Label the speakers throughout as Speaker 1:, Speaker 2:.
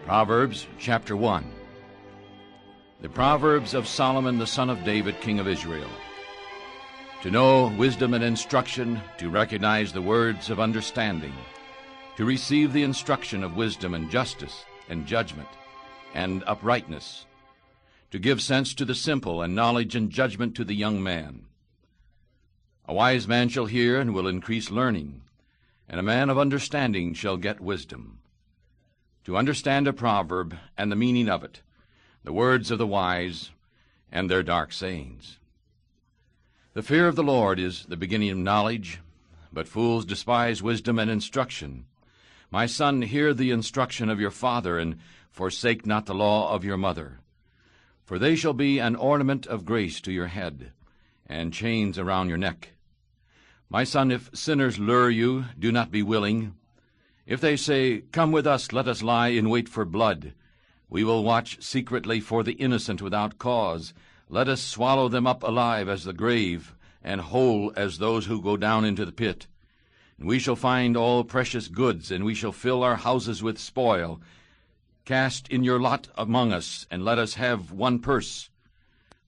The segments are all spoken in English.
Speaker 1: Proverbs chapter 1. The Proverbs of Solomon the son of David, king of Israel. To know wisdom and instruction, to recognize the words of understanding, to receive the instruction of wisdom and justice and judgment and uprightness, to give sense to the simple and knowledge and judgment to the young man. A wise man shall hear and will increase learning, and a man of understanding shall get wisdom. To understand a proverb and the meaning of it, the words of the wise and their dark sayings. The fear of the Lord is the beginning of knowledge, but fools despise wisdom and instruction. My son, hear the instruction of your father, and forsake not the law of your mother. For they shall be an ornament of grace to your head, and chains around your neck. My son, if sinners lure you, do not be willing. If they say, Come with us, let us lie in wait for blood. We will watch secretly for the innocent without cause. Let us swallow them up alive as the grave, and whole as those who go down into the pit. And we shall find all precious goods, and we shall fill our houses with spoil. Cast in your lot among us, and let us have one purse.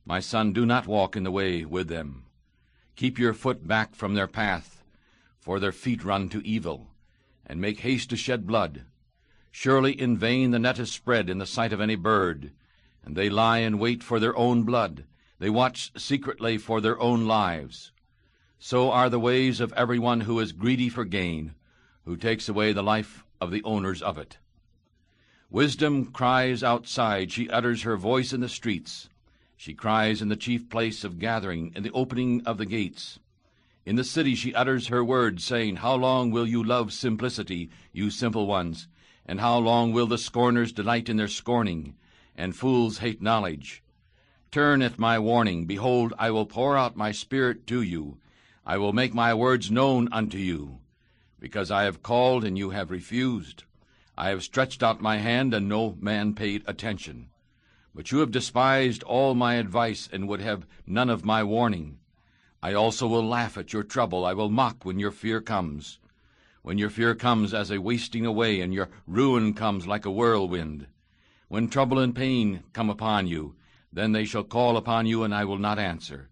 Speaker 1: My son, do not walk in the way with them. Keep your foot back from their path, for their feet run to evil, and make haste to shed blood. Surely in vain the net is spread in the sight of any bird, and they lie in wait for their own blood. They watch secretly for their own lives. So are the ways of everyone who is greedy for gain, who takes away the life of the owners of it. Wisdom cries outside, she utters her voice in the streets. She cries in the chief place of gathering, in the opening of the gates. In the city she utters her words, saying, How long will you love simplicity, you simple ones? And how long will the scorners delight in their scorning, and fools hate knowledge? Turn at my warning. Behold, I will pour out my spirit to you. I will make my words known unto you. Because I have called, and you have refused. I have stretched out my hand, and no man paid attention. But you have despised all my advice, and would have none of my warning. I also will laugh at your trouble. I will mock when your fear comes. When your fear comes as a wasting away, and your ruin comes like a whirlwind. When trouble and pain come upon you, then they shall call upon you, and I will not answer.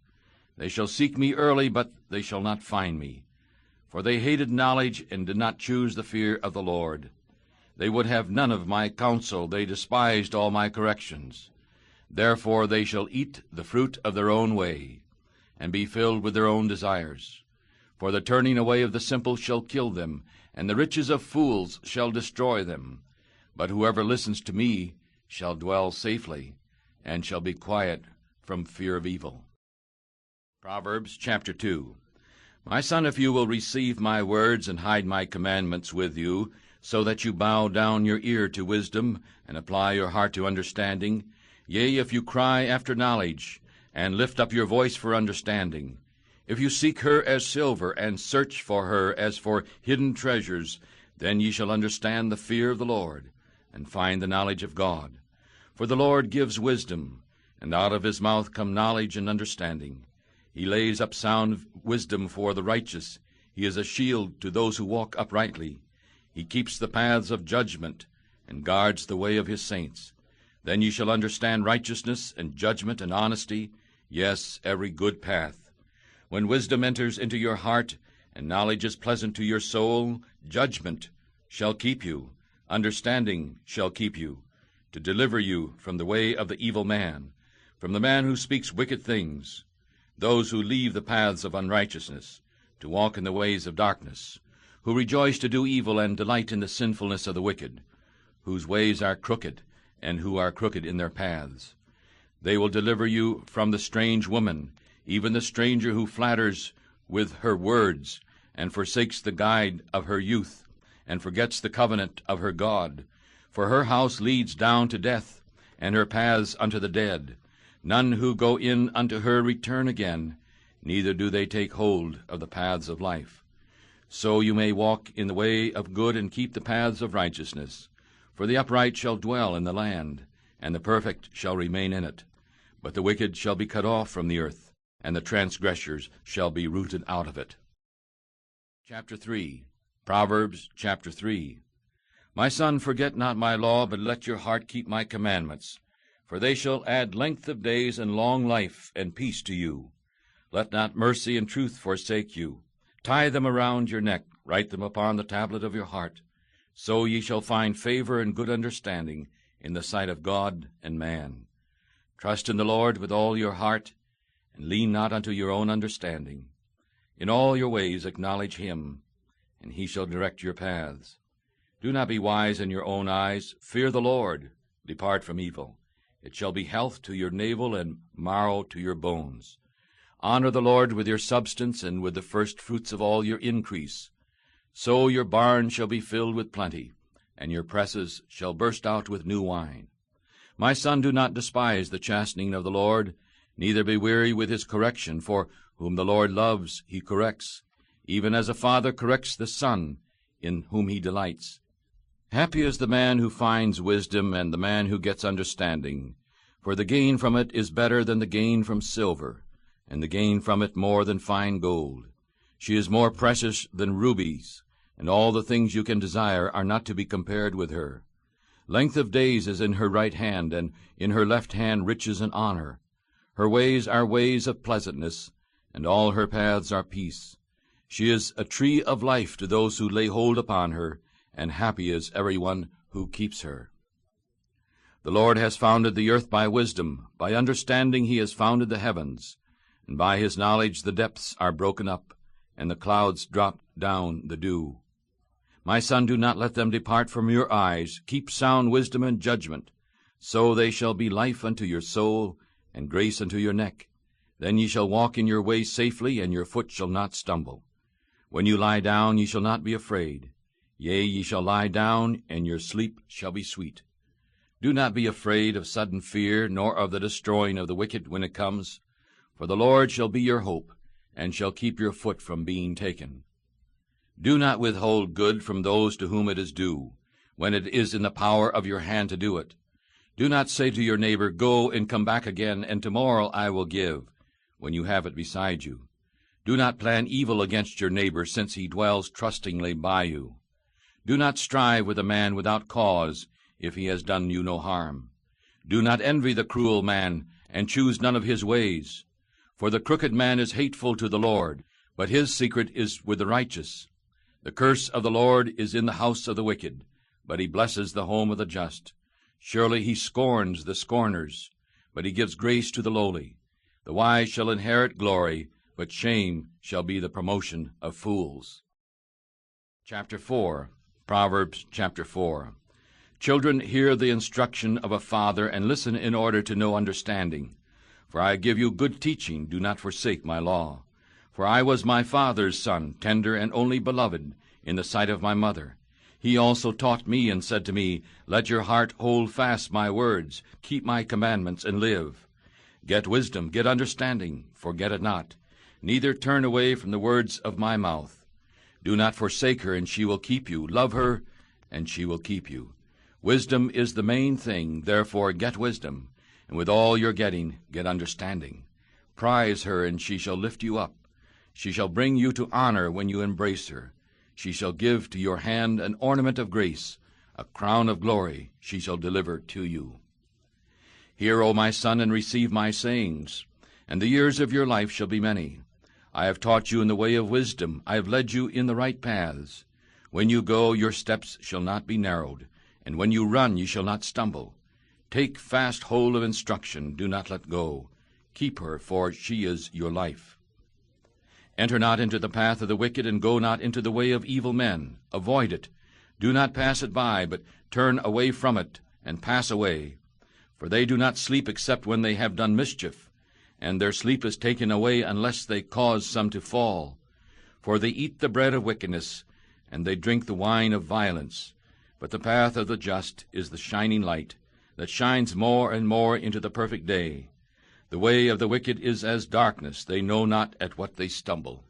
Speaker 1: They shall seek me early, but they shall not find me. For they hated knowledge, and did not choose the fear of the Lord. They would have none of my counsel. They despised all my corrections. Therefore they shall eat the fruit of their own way, and be filled with their own desires. For the turning away of the simple shall kill them, and the riches of fools shall destroy them. But whoever listens to me shall dwell safely, and shall be quiet from fear of evil. Proverbs chapter 2. My son, if you will receive my words and hide my commandments with you, so that you bow down your ear to wisdom, and apply your heart to understanding, yea, if you cry after knowledge, and lift up your voice for understanding, if you seek her as silver, and search for her as for hidden treasures, then ye shall understand the fear of the Lord, and find the knowledge of God. For the Lord gives wisdom, and out of his mouth come knowledge and understanding. He lays up sound wisdom for the righteous. He is a shield to those who walk uprightly. He keeps the paths of judgment, and guards the way of his saints. Then ye shall understand righteousness and judgment and honesty, yes, every good path. When wisdom enters into your heart, and knowledge is pleasant to your soul, judgment shall keep you, understanding shall keep you, to deliver you from the way of the evil man, from the man who speaks wicked things, those who leave the paths of unrighteousness, to walk in the ways of darkness, who rejoice to do evil and delight in the sinfulness of the wicked, whose ways are crooked, and who are crooked in their paths. They will deliver you from the strange woman, even the stranger who flatters with her words, and forsakes the guide of her youth, and forgets the covenant of her God. For her house leads down to death, and her paths unto the dead. None who go in unto her return again, neither do they take hold of the paths of life. So you may walk in the way of good, and keep the paths of righteousness. For the upright shall dwell in the land, and the perfect shall remain in it. But the wicked shall be cut off from the earth, and the transgressors shall be rooted out of it. Chapter 3. Proverbs chapter 3. My son, forget not my law, but let your heart keep my commandments. For they shall add length of days and long life and peace to you. Let not mercy and truth forsake you. Tie them around your neck, write them upon the tablet of your heart. So ye shall find favor and good understanding in the sight of God and man. Trust in the Lord with all your heart, and lean not unto your own understanding. In all your ways acknowledge him, and he shall direct your paths. Do not be wise in your own eyes. Fear the Lord. Depart from evil. It shall be health to your navel and marrow to your bones. Honor the Lord with your substance and with the first fruits of all your increase. So your barn shall be filled with plenty, and your presses shall burst out with new wine. My son, do not despise the chastening of the Lord, neither be weary with his correction, for whom the Lord loves he corrects, even as a father corrects the son in whom he delights. Happy is the man who finds wisdom, and the man who gets understanding, for the gain from it is better than the gain from silver, and the gain from it more than fine gold. She is more precious than rubies, and all the things you can desire are not to be compared with her. Length of days is in her right hand, and in her left hand riches and honor. Her ways are ways of pleasantness, and all her paths are peace. She is a tree of life to those who lay hold upon her, and happy is every one who keeps her. The Lord has founded the earth by wisdom. By understanding he has founded the heavens. And by his knowledge the depths are broken up, and the clouds drop down the dew. My son, do not let them depart from your eyes. Keep sound wisdom and judgment. So they shall be life unto your soul, and grace unto your neck. Then ye shall walk in your way safely, and your foot shall not stumble. When you lie down, ye shall not be afraid. Yea, ye shall lie down, and your sleep shall be sweet. Do not be afraid of sudden fear, nor of the destroying of the wicked when it comes. For the Lord shall be your hope, and shall keep your foot from being taken. Do not withhold good from those to whom it is due, when it is in the power of your hand to do it. Do not say to your neighbor, Go and come back again, and tomorrow I will give, when you have it beside you. Do not plan evil against your neighbor, since he dwells trustingly by you. Do not strive with a man without cause, if he has done you no harm. Do not envy the cruel man, and choose none of his ways. For the crooked man is hateful to the Lord, but his secret is with the righteous. The curse of the Lord is in the house of the wicked, but he blesses the home of the just. Surely he scorns the scorners, but he gives grace to the lowly. The wise shall inherit glory, but shame shall be the promotion of fools. Chapter 4. Proverbs chapter 4. Children, hear the instruction of a father, and listen in order to know understanding. For I give you good teaching, do not forsake my law. For I was my father's son, tender and only beloved, in the sight of my mother. He also taught me, and said to me, Let your heart hold fast my words, keep my commandments, and live. Get wisdom, get understanding, forget it not. Neither turn away from the words of my mouth. Do not forsake her, and she will keep you. Love her, and she will keep you. Wisdom is the main thing, therefore get wisdom, and with all your getting, get understanding. Prize her, and she shall lift you up. She shall bring you to honor when you embrace her. She shall give to your hand an ornament of grace, a crown of glory she shall deliver to you. Hear, O my son, and receive my sayings, and the years of your life shall be many. I have taught you in the way of wisdom. I have led you in the right paths. When you go, your steps shall not be narrowed, and when you run, you shall not stumble. Take fast hold of instruction, do not let go. Keep her, for she is your life. Enter not into the path of the wicked, and go not into the way of evil men. Avoid it. Do not pass it by, but turn away from it, and pass away. For they do not sleep except when they have done mischief, and their sleep is taken away unless they cause some to fall. For they eat the bread of wickedness, and they drink the wine of violence. But the path of the just is the shining light, that shines more and more into the perfect day. The way of the wicked is as darkness, they know not at what they stumble.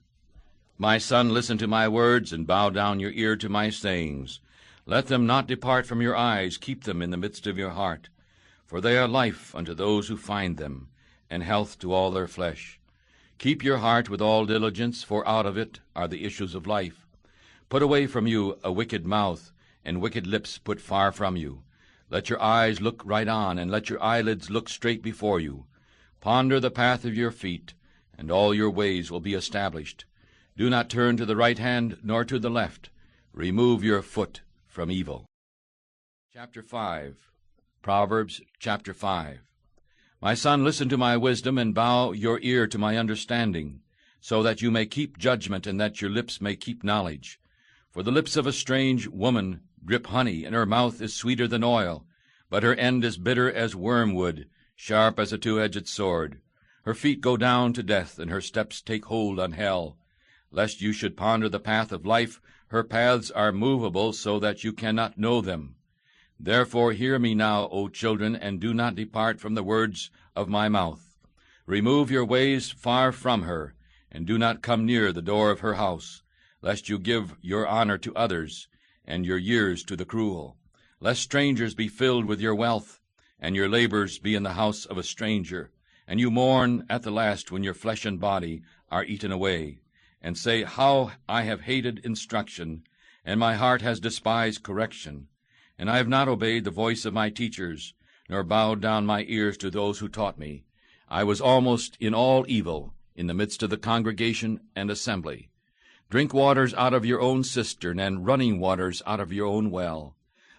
Speaker 1: My son, listen to my words, and bow down your ear to my sayings. Let them not depart from your eyes, keep them in the midst of your heart. For they are life unto those who find them, and health to all their flesh. Keep your heart with all diligence, for out of it are the issues of life. Put away from you a wicked mouth, and wicked lips put far from you. Let your eyes look right on, and let your eyelids look straight before you. Ponder the path of your feet, and all your ways will be established. Do not turn to the right hand nor to the left. Remove your foot from evil. Chapter 5. Proverbs chapter 5. My son, listen to my wisdom, and bow your ear to my understanding, so that you may keep judgment, and that your lips may keep knowledge. For the lips of a strange woman drip honey, and her mouth is sweeter than oil, but her end is bitter as wormwood, sharp as a two-edged sword. Her feet go down to death, and her steps take hold on hell. Lest you should ponder the path of life, her paths are movable, so that you cannot know them. Therefore hear me now, O children, and do not depart from the words of my mouth. Remove your ways far from her, and do not come near the door of her house, lest you give your honor to others, and your years to the cruel. Lest strangers be filled with your wealth, and your labors be in the house of a stranger, and you mourn at the last when your flesh and body are eaten away, and say, How I have hated instruction, and my heart has despised correction. And I have not obeyed the voice of my teachers, nor bowed down my ears to those who taught me. I was almost in all evil, in the midst of the congregation and assembly. Drink waters out of your own cistern, and running waters out of your own well.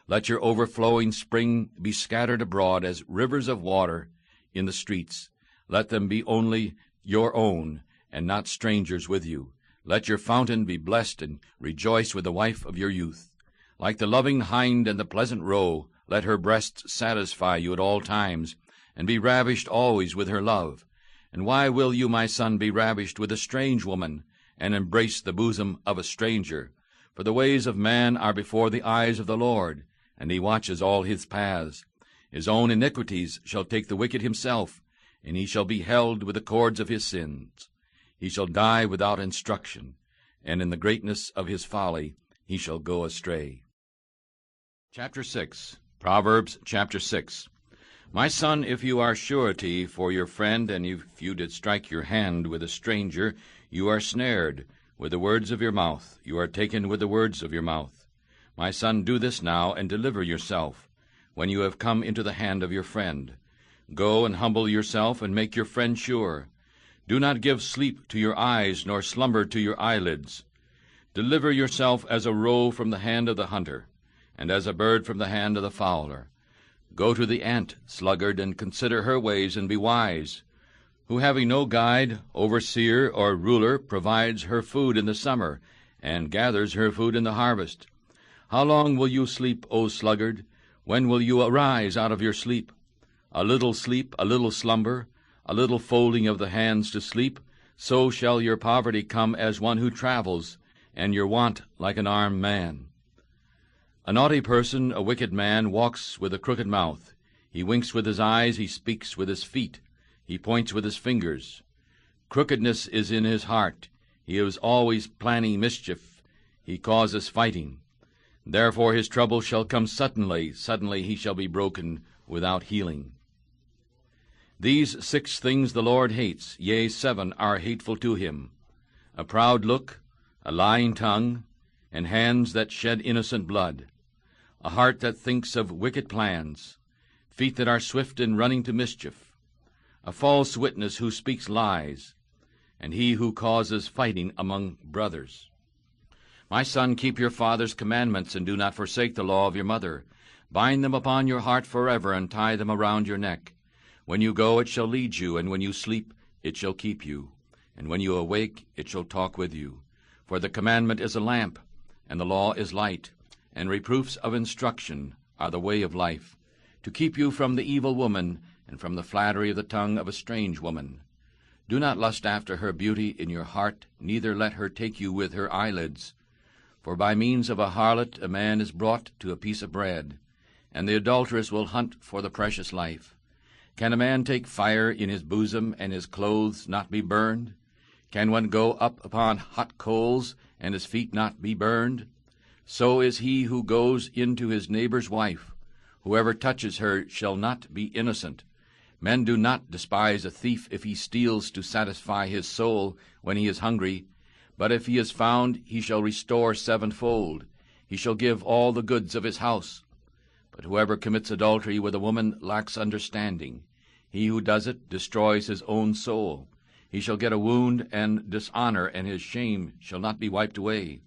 Speaker 1: Let your overflowing spring be scattered abroad as rivers of water in the streets. Let them be only your own, and not strangers with you. Let your fountain be blessed, and rejoice with the wife of your youth. Like the loving hind and the pleasant roe, let her breasts satisfy you at all times, and be ravished always with her love. And why will you, my son, be ravished with a strange woman, and embrace the bosom of a stranger? For the ways of man are before the eyes of the Lord, and he watches all his paths. His own iniquities shall take the wicked himself, and he shall be held with the cords of his sins. He shall die without instruction, and in the greatness of his folly he shall go astray. Chapter 6. Proverbs chapter 6. My son, if you are surety for your friend, and if you did strike your hand with a stranger, you are snared with the words of your mouth. You are taken with the words of your mouth. My son, do this now, and deliver yourself, when you have come into the hand of your friend. Go and humble yourself, and make your friend sure. Do not give sleep to your eyes, nor slumber to your eyelids. Deliver yourself as a roe from the hand of the hunter, and as a bird from the hand of the fowler. Go to the ant, sluggard, and consider her ways, and be wise, who, having no guide, overseer, or ruler, provides her food in the summer, and gathers her food in the harvest. How long will you sleep, O sluggard? When will you arise out of your sleep? A little sleep, a little slumber, a little folding of the hands to sleep, so shall your poverty come as one who travels, and your want like an armed man. A naughty person, a wicked man, walks with a crooked mouth. He winks with his eyes, he speaks with his feet, he points with his fingers. Crookedness is in his heart. He is always planning mischief. He causes fighting. Therefore his trouble shall come suddenly. Suddenly he shall be broken without healing. These 6 things the Lord hates, yea, 7 are hateful to him: a proud look, a lying tongue, and hands that shed innocent blood, a heart that thinks of wicked plans, feet that are swift in running to mischief, a false witness who speaks lies, and he who causes fighting among brothers. My son, keep your father's commandments, and do not forsake the law of your mother. Bind them upon your heart forever, and tie them around your neck. When you go, it shall lead you, and when you sleep, it shall keep you, and when you awake, it shall talk with you. For the commandment is a lamp, and the law is light, and reproofs of instruction are the way of life, to keep you from the evil woman, and from the flattery of the tongue of a strange woman. Do not lust after her beauty in your heart, neither let her take you with her eyelids. For by means of a harlot a man is brought to a piece of bread, and the adulteress will hunt for the precious life. Can a man take fire in his bosom, and his clothes not be burned? Can one go up upon hot coals, and his feet not be burned? So is he who goes into his neighbor's wife. Whoever touches her shall not be innocent. Men do not despise a thief if he steals to satisfy his soul when he is hungry, but if he is found, he shall restore 7-fold. he shall give all the goods of his house. But whoever commits adultery with a woman lacks understanding. He who does it destroys his own soul. He shall get a wound and dishonor, and his shame shall not be wiped away.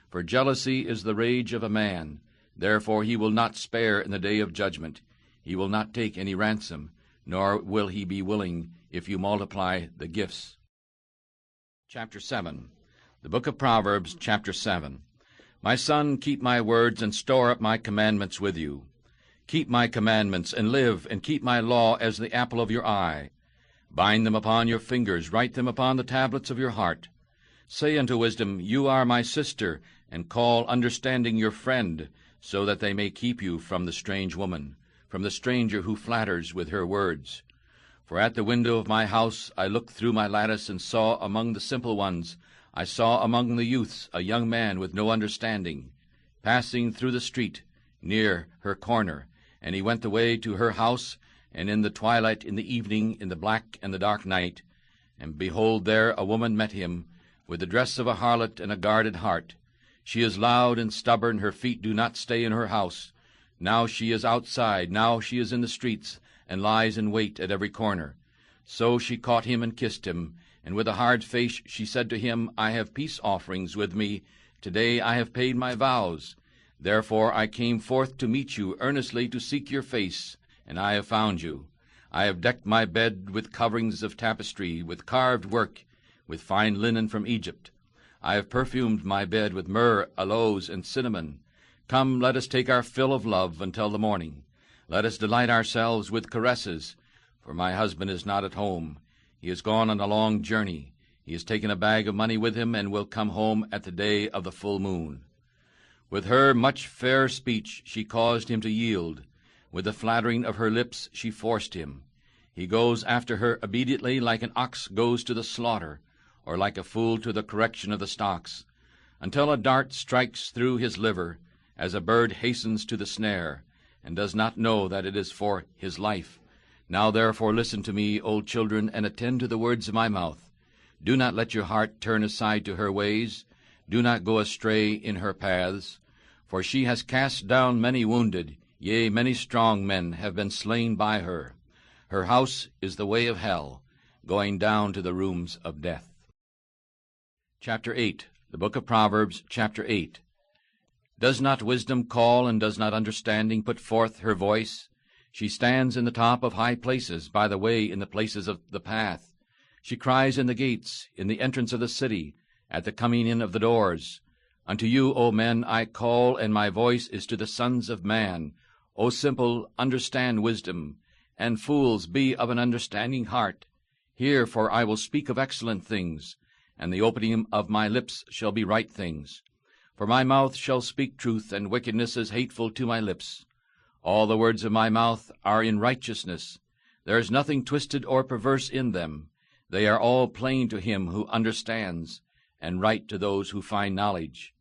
Speaker 1: For jealousy is the rage of a man. Therefore he will not spare in the day of judgment. He will not take any ransom, nor will he be willing if you multiply the gifts. Chapter 7. The book of Proverbs, chapter 7. My son, keep my words, and store up my commandments with you. Keep my commandments, and live, and keep my law as the apple of your eye. Bind them upon your fingers, write them upon the tablets of your heart. Say unto wisdom, You are my sister, and call understanding your friend, so that they may keep you from the strange woman, from the stranger who flatters with her words. For at the window of my house I looked through my lattice, and saw among the simple ones, I saw among the youths a young man with no understanding, passing through the street, near her corner. And he went the way to her house, and in the twilight, in the evening, in the black and the dark night. And behold, there a woman met him, with the dress of a harlot and a guarded heart. She is loud and stubborn, her feet do not stay in her house. Now she is outside, now she is in the streets, and lies in wait at every corner. So she caught him and kissed him, and with a hard face she said to him, I have peace offerings with me. Today I have paid my vows. Therefore I came forth to meet you, earnestly to seek your face, and I have found you. I have decked my bed with coverings of tapestry, with carved work, with fine linen from Egypt. I have perfumed my bed with myrrh, aloes, and cinnamon. Come, let us take our fill of love until the morning. Let us delight ourselves with caresses, for my husband is not at home. He has gone on a long journey. He has taken a bag of money with him, and will come home at the day of the full moon. With her much fair speech she caused him to yield. With the flattering of her lips she forced him. He goes after her obediently, like an ox goes to the slaughter, or like a fool to the correction of the stocks, until a dart strikes through his liver, as a bird hastens to the snare, and does not know that it is for his life. Now therefore listen to me, O children, and attend to the words of my mouth. Do not let your heart turn aside to her ways. Do not go astray in her paths. For she has cast down many wounded, yea, many strong men have been slain by her. Her house is the way of hell, going down to the rooms of death. Chapter 8. The book of Proverbs, chapter 8. Does not wisdom call, and does not understanding put forth her voice? She stands in the top of high places, by the way in the places of the path. She cries in the gates, in the entrance of the city, at the coming in of the doors. Unto you, O men, I call, and my voice is to the sons of man. O simple, understand wisdom, and fools, be of an understanding heart. Hear, for I will speak of excellent things, and the opening of my lips shall be right things. For my mouth shall speak truth, and wickedness is hateful to my lips. All the words of my mouth are in righteousness. There is nothing twisted or perverse in them. They are all plain to him who understands, and right to those who find knowledge.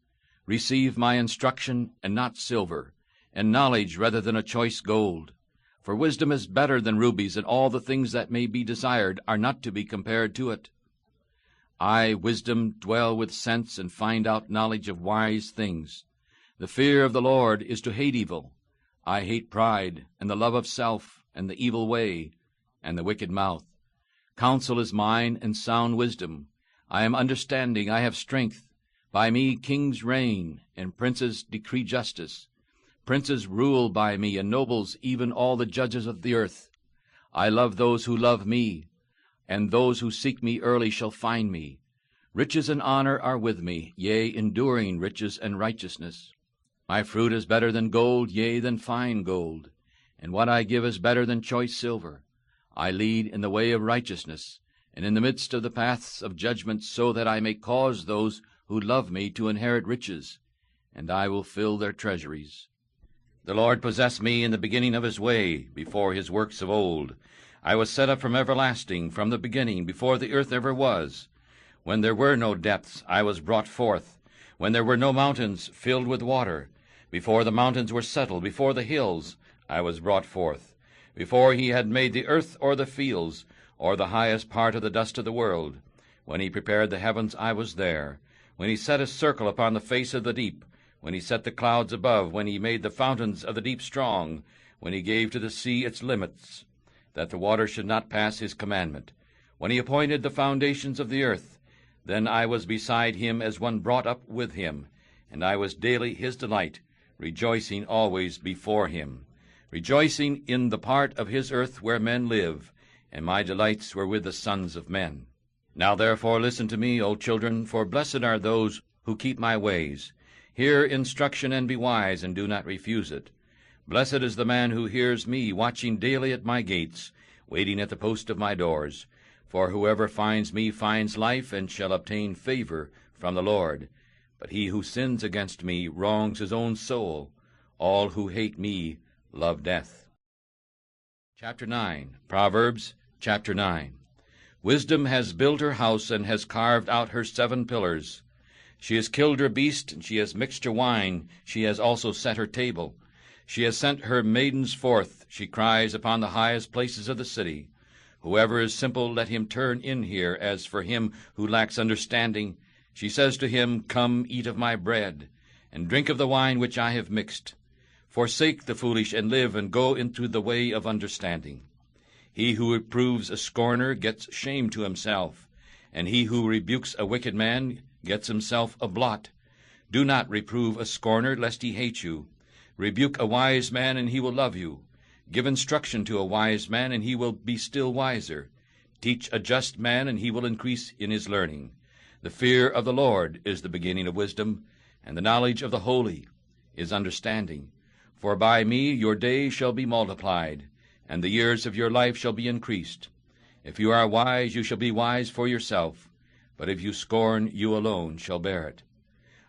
Speaker 1: Receive my instruction, and not silver, and knowledge rather than a choice gold. For wisdom is better than rubies, and all the things that may be desired are not to be compared to it. I, wisdom, dwell with sense, and find out knowledge of wise things. The fear of the Lord is to hate evil. I hate pride, and the love of self, and the evil way, and the wicked mouth. Counsel is mine, and sound wisdom. I am understanding, I have strength. By me kings reign, and princes decree justice. Princes rule by me, and nobles, even all the judges of the earth. I love those who love me, and those who seek me early shall find me. Riches and honor are with me, yea, enduring riches and righteousness. My fruit is better than gold, yea, than fine gold, and what I give is better than choice silver. I lead in the way of righteousness, and in the midst of the paths of judgment, so that I may cause those who love me to inherit riches, and I will fill their treasuries. The Lord possessed me in the beginning of his way, before his works of old. I was set up from everlasting, from the beginning, before the earth ever was. When there were no depths, I was brought forth. When there were no mountains filled with water, before the mountains were settled, before the hills, I was brought forth. Before he had made the earth or the fields, or the highest part of the dust of the world. When he prepared the heavens, I was there. When he set a circle upon the face of the deep, when he set the clouds above, when he made the fountains of the deep strong, when he gave to the sea its limits, that the water should not pass his commandment, when he appointed the foundations of the earth. Then I was beside him as one brought up with him, and I was daily his delight, rejoicing always before him, rejoicing in the part of his earth where men live, and my delights were with the sons of men. Now therefore listen to me, O children, for blessed are those who keep my ways. Hear instruction and be wise, and do not refuse it. Blessed is the man who hears me, watching daily at my gates, waiting at the post of my doors. For whoever finds me finds life, and shall obtain favor from the Lord. But he who sins against me wrongs his own soul. All who hate me love death. Chapter 9. Proverbs, chapter 9. Wisdom has built her house, and has carved out her 7 pillars. She has killed her beast, and she has mixed her wine. She has also set her table. She has sent her maidens forth. She cries upon the highest places of the city. Whoever is simple, let him turn in here. As for him who lacks understanding, she says to him, Come, eat of my bread, and drink of the wine which I have mixed. Forsake the foolish, and live, and go into the way of understanding. He who reproves a scorner gets shame to himself, and he who rebukes a wicked man gets himself a blot. Do not reprove a scorner, lest he hate you. Rebuke a wise man, and he will love you. Give instruction to a wise man, and he will be still wiser. Teach a just man, and he will increase in his learning. The fear of the Lord is the beginning of wisdom, and the knowledge of the holy is understanding. For by me your days shall be multiplied, and the years of your life shall be increased. If you are wise, you shall be wise for yourself, but if you scorn, you alone shall bear it.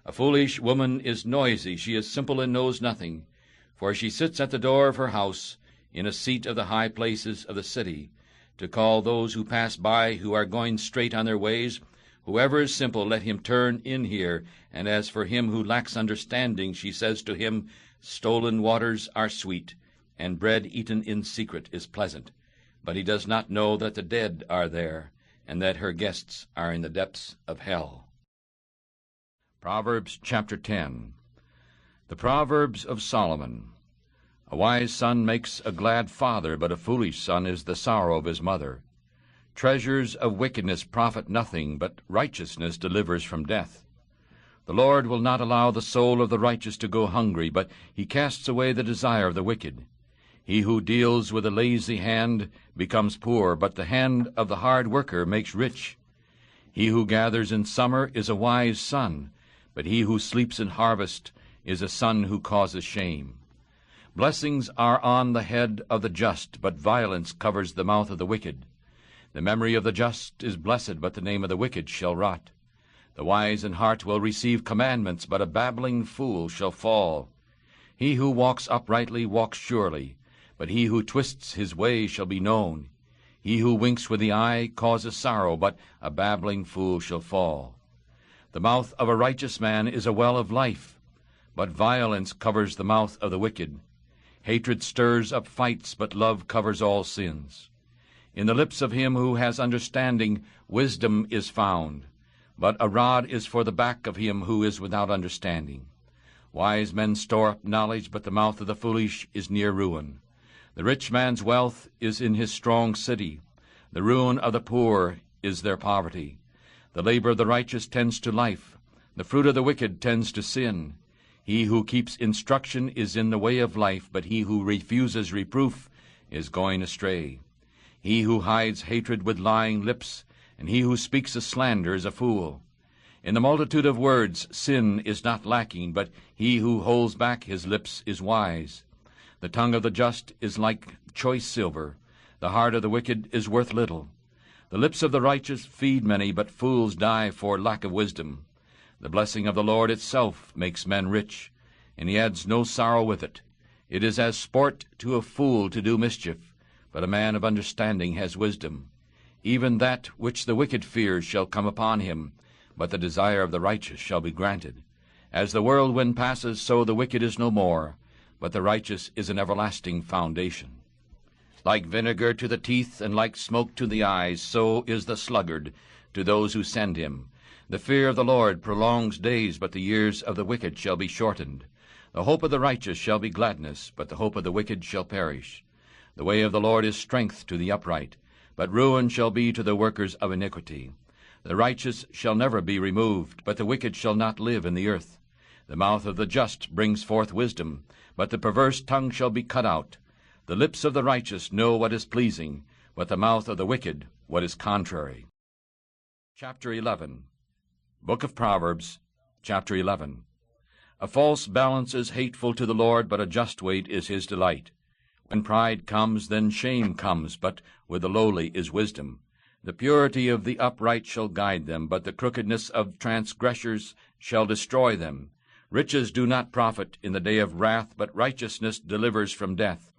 Speaker 1: A foolish woman is noisy, she is simple and knows nothing, for she sits at the door of her house, in a seat of the high places of the city, to call those who pass by, who are going straight on their ways. Whoever is simple, let him turn in here. And as for him who lacks understanding, she says to him, Stolen waters are sweet, and bread eaten in secret is pleasant. But he does not know that the dead are there, and that her guests are in the depths of hell. Proverbs chapter 10. The Proverbs of Solomon. A wise son makes a glad father, but a foolish son is the sorrow of his mother. Treasures of wickedness profit nothing, but righteousness delivers from death. The Lord will not allow the soul of the righteous to go hungry, but he casts away the desire of the wicked. He who deals with a lazy hand becomes poor, but the hand of the hard worker makes rich. He who gathers in summer is a wise son, but he who sleeps in harvest is a son who causes shame. Blessings are on the head of the just, but violence covers the mouth of the wicked. The memory of the just is blessed, but the name of the wicked shall rot. The wise in heart will receive commandments, but a babbling fool shall fall. He who walks uprightly walks surely, but he who twists his way shall be known. He who winks with the eye causes sorrow, but a babbling fool shall fall. The mouth of a righteous man is a well of life, but violence covers the mouth of the wicked. Hatred stirs up fights, but love covers all sins. In the lips of him who has understanding, wisdom is found, but a rod is for the back of him who is without understanding. Wise men store up knowledge, but the mouth of the foolish is near ruin. The rich man's wealth is in his strong city. The ruin of the poor is their poverty. The labor of the righteous tends to life. The fruit of the wicked tends to sin. He who keeps instruction is in the way of life, but he who refuses reproof is going astray. He who hides hatred with lying lips, and he who speaks a slander is a fool. In the multitude of words sin is not lacking, but he who holds back his lips is wise. The tongue of the just is like choice silver. The heart of the wicked is worth little. The lips of the righteous feed many, but fools die for lack of wisdom. The blessing of the Lord itself makes men rich, and he adds no sorrow with it. It is as sport to a fool to do mischief, but a man of understanding has wisdom. Even that which the wicked fears shall come upon him, but the desire of the righteous shall be granted. As the whirlwind passes, so the wicked is no more, but the righteous is an everlasting foundation. Like vinegar to the teeth, and like smoke to the eyes, so is the sluggard to those who send him. The fear of the Lord prolongs days, but the years of the wicked shall be shortened. The hope of the righteous shall be gladness, but the hope of the wicked shall perish. The way of the Lord is strength to the upright, but ruin shall be to the workers of iniquity. The righteous shall never be removed, but the wicked shall not live in the earth. The mouth of the just brings forth wisdom, but the perverse tongue shall be cut out. The lips of the righteous know what is pleasing, but the mouth of the wicked what is contrary. Chapter 11. Book of Proverbs, chapter 11. A false balance is hateful to the Lord, but a just weight is his delight. When pride comes, then shame comes, but with the lowly is wisdom. The purity of the upright shall guide them, but the crookedness of transgressors shall destroy them. Riches do not profit in the day of wrath, but righteousness delivers from death.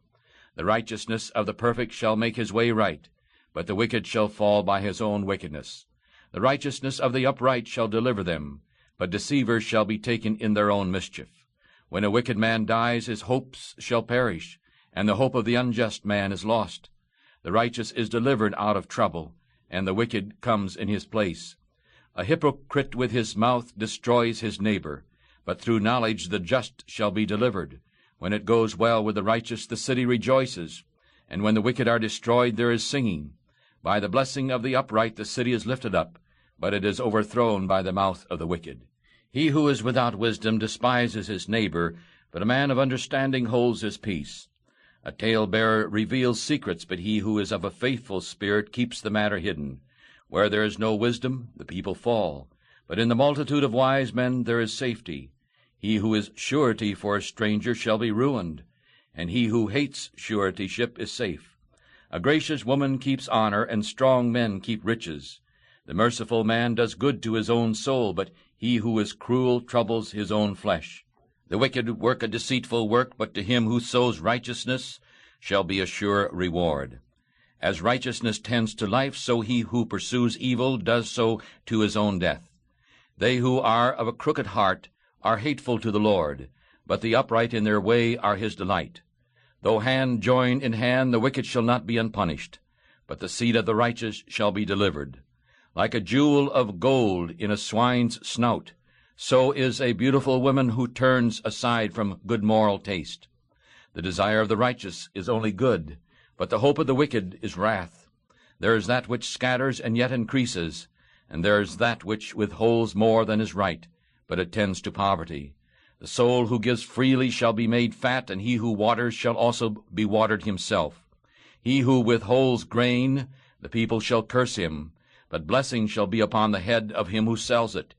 Speaker 1: The righteousness of the perfect shall make his way right, but the wicked shall fall by his own wickedness. The righteousness of the upright shall deliver them, but deceivers shall be taken in their own mischief. When a wicked man dies, his hopes shall perish, and the hope of the unjust man is lost. The righteous is delivered out of trouble, and the wicked comes in his place. A hypocrite with his mouth destroys his neighbor, but through knowledge the just shall be delivered. When it goes well with the righteous, the city rejoices, and when the wicked are destroyed, there is singing. By the blessing of the upright the city is lifted up, but it is overthrown by the mouth of the wicked. He who is without wisdom despises his neighbor, but a man of understanding holds his peace. A talebearer reveals secrets, but he who is of a faithful spirit keeps the matter hidden. Where there is no wisdom, the people fall, but in the multitude of wise men there is safety. He who is surety for a stranger shall be ruined, and he who hates suretyship is safe. A gracious woman keeps honor, and strong men keep riches. The merciful man does good to his own soul, but he who is cruel troubles his own flesh. The wicked work a deceitful work, but to him who sows righteousness shall be a sure reward. As righteousness tends to life, so he who pursues evil does so to his own death. They who are of a crooked heart are hateful to the Lord, but the upright in their way are his delight. Though hand join in hand, the wicked shall not be unpunished, but the seed of the righteous shall be delivered. Like a jewel of gold in a swine's snout, so is a beautiful woman who turns aside from good moral taste. The desire of the righteous is only good, but the hope of the wicked is wrath. There is that which scatters and yet increases, and there is that which withholds more than is right, but it tends to poverty. The soul who gives freely shall be made fat, and he who waters shall also be watered himself. He who withholds grain, the people shall curse him, but blessing shall be upon the head of him who sells it.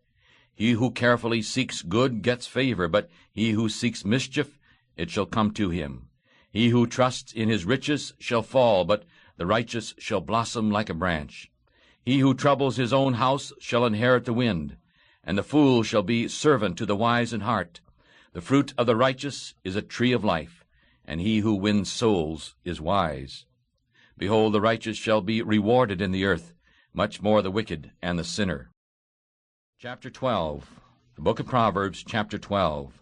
Speaker 1: He who carefully seeks good gets favor, but he who seeks mischief, it shall come to him. He who trusts in his riches shall fall, but the righteous shall blossom like a branch. He who troubles his own house shall inherit the wind, and the fool shall be servant to the wise in heart. The fruit of the righteous is a tree of life, and he who wins souls is wise. Behold, the righteous shall be rewarded in the earth, much more the wicked and the sinner. Chapter 12. The Book of Proverbs, chapter 12.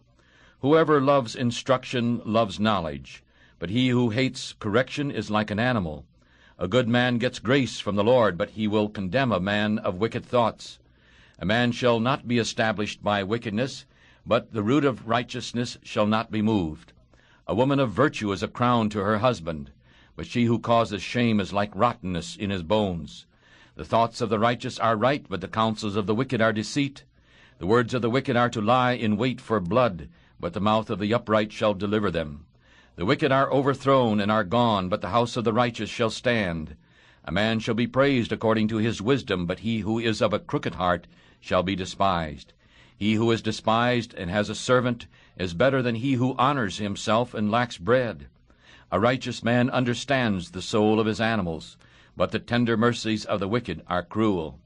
Speaker 1: Whoever loves instruction loves knowledge, but he who hates correction is like an animal. A good man gets grace from the Lord, but he will condemn a man of wicked thoughts. A man shall not be established by wickedness, but the root of righteousness shall not be moved. A woman of virtue is a crown to her husband, but she who causes shame is like rottenness in his bones. The thoughts of the righteous are right, but the counsels of the wicked are deceit. The words of the wicked are to lie in wait for blood, but the mouth of the upright shall deliver them. The wicked are overthrown and are gone, but the house of the righteous shall stand. A man shall be praised according to his wisdom, but he who is of a crooked heart shall be despised. He who is despised and has a servant is better than he who honors himself and lacks bread. A righteous man understands the soul of his animals, but the tender mercies of the wicked are cruel.